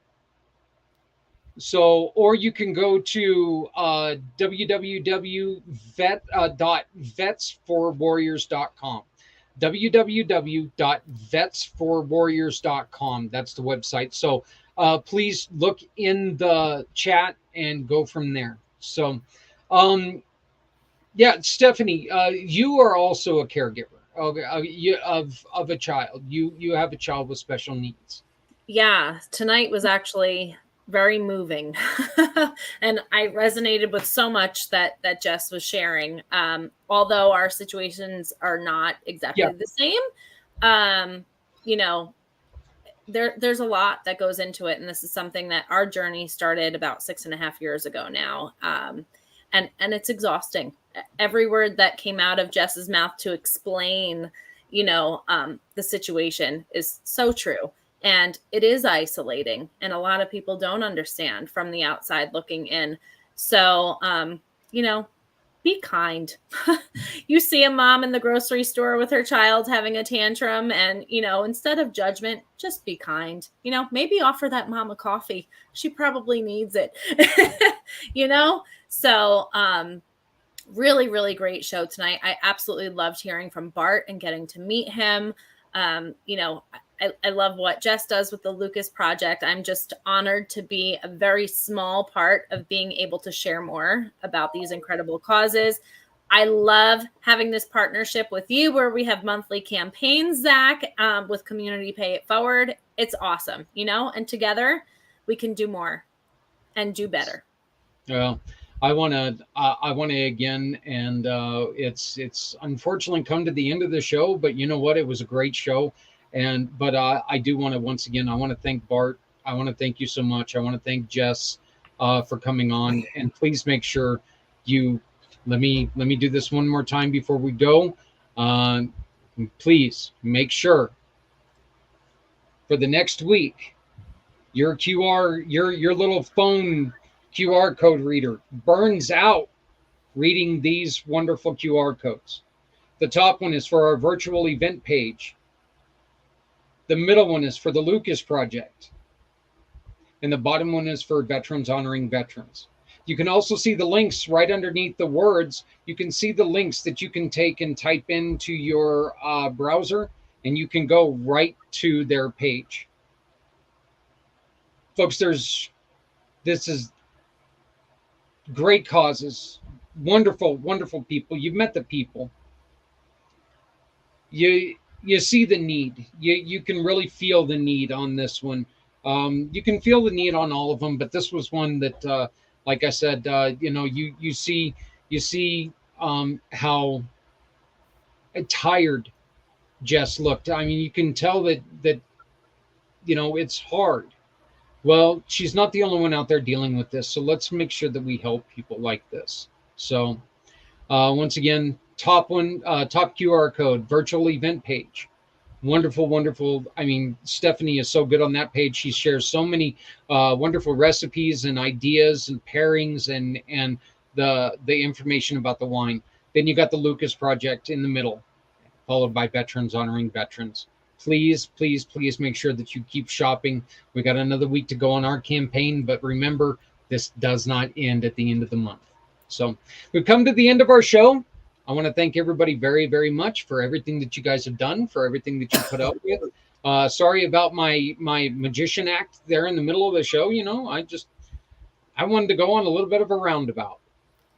you can go to www.vetsforwarriors.com. www.vetsforwarriors.com. That's the website. So please look in the chat and go from there. So, Stephanie, you are also a caregiver of a child. You have a child with special needs. Yeah, tonight was actually very moving. And I resonated with so much that Jess was sharing. Although our situations are not exactly the same, there's a lot that goes into it. And this is something that our journey started about 6.5 years ago now. And it's exhausting. Every word that came out of Jess's mouth to explain, the situation is so true. And it is isolating, and a lot of people don't understand from the outside looking in. So, be kind. You see a mom in the grocery store with her child having a tantrum, and, instead of judgment, just be kind. Maybe offer that mom a coffee. She probably needs it, So, really, really great show tonight. I absolutely loved hearing from Bart and getting to meet him. I love what Jess does with the Lucas Project. I'm just honored to be a very small part of being able to share more about these incredible causes. I love having this partnership with you where we have monthly campaigns, Zach, with Community Pay It Forward. It's awesome, and together we can do more and do better. Well, I want to again, and it's unfortunately come to the end of the show, but you know what? It was a great show. But I do want to, once again, I want to thank Bart. I want to thank you so much. I want to thank Jess for coming on, and please make sure you let me do this one more time before we go. Please make sure for the next week, your little phone QR code reader burns out reading these wonderful QR codes. The top one is for our virtual event page. The middle one is for the Lucas Project. And the bottom one is for Veterans Honoring Veterans. You can also see the links right underneath the words. You can see the links that you can take and type into your browser, and you can go right to their page. Folks, this is great causes, wonderful, wonderful people. You've met the people. You see the need. You can really feel the need on this one. You can feel the need on all of them, but this was one that, like I said, you see how tired Jess looked. I mean, you can tell that it's hard. Well, she's not the only one out there dealing with this, so let's make sure that we help people like this. So, once again, top QR code, virtual event page. Wonderful, wonderful. I mean, Stephanie is so good on that page. She shares so many wonderful recipes and ideas and pairings and the information about the wine. Then you got the Lucas Project in the middle, followed by Veterans Honoring Veterans. Please, please, please make sure that you keep shopping. We got another week to go on our campaign, but remember, this does not end at the end of the month. So we've come to the end of our show. I want to thank everybody very, very much for everything that you guys have done, for everything that you put up with. Sorry about my magician act there in the middle of the show. I wanted to go on a little bit of a roundabout.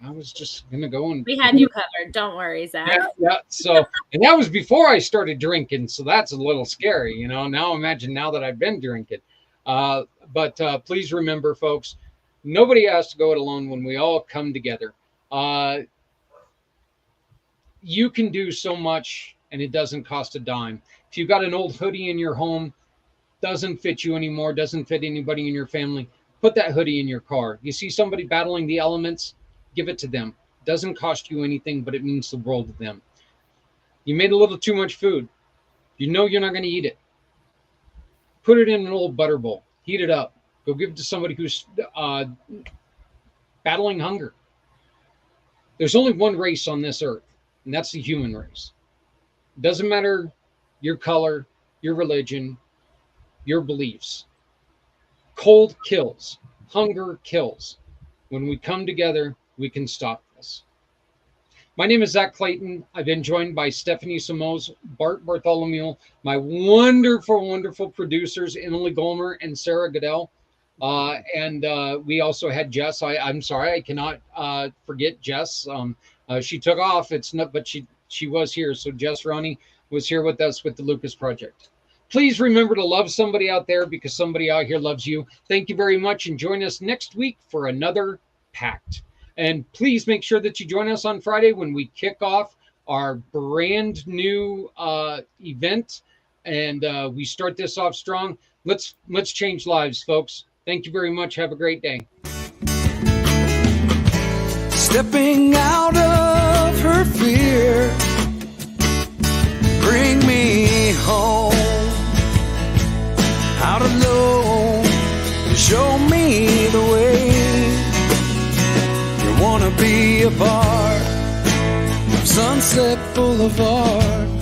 I was just going to go and... We had you covered. Don't worry, Zach. Yeah. So, and that was before I started drinking. So that's a little scary, Now imagine now that I've been drinking. But please remember, folks, nobody has to go it alone when we all come together. You can do so much, and it doesn't cost a dime. If you've got an old hoodie in your home, doesn't fit you anymore, doesn't fit anybody in your family, put that hoodie in your car. You see somebody battling the elements, give it to them. It doesn't cost you anything, but it means the world to them. You made a little too much food. You're not going to eat it. Put it in an old butter bowl. Heat it up. Go give it to somebody who's battling hunger. There's only one race on this earth, and that's the human race. It doesn't matter your color, your religion, your beliefs. Cold kills. Hunger kills. When we come together, we can stop this. My name is Zach Clayton. I've been joined by Stephanie Simoes, Bart Bartholomew, my wonderful, wonderful producers, Emily Golmer and Sarah Goodell. And we also had Jess. I'm sorry, I cannot forget Jess. She took off. But she was here. So Jess Ronnie was here with us with the Lucas Project. Please remember to love somebody out there because somebody out here loves you. Thank you very much, and join us next week for another pACT. And please make sure that you join us on Friday when we kick off our brand new event, and we start this off strong. Let's change lives, folks. Thank you very much. Have a great day. Stepping out of her fear, bring me home. Out alone, show me the way. You wanna be a part of Sunset Boulevard.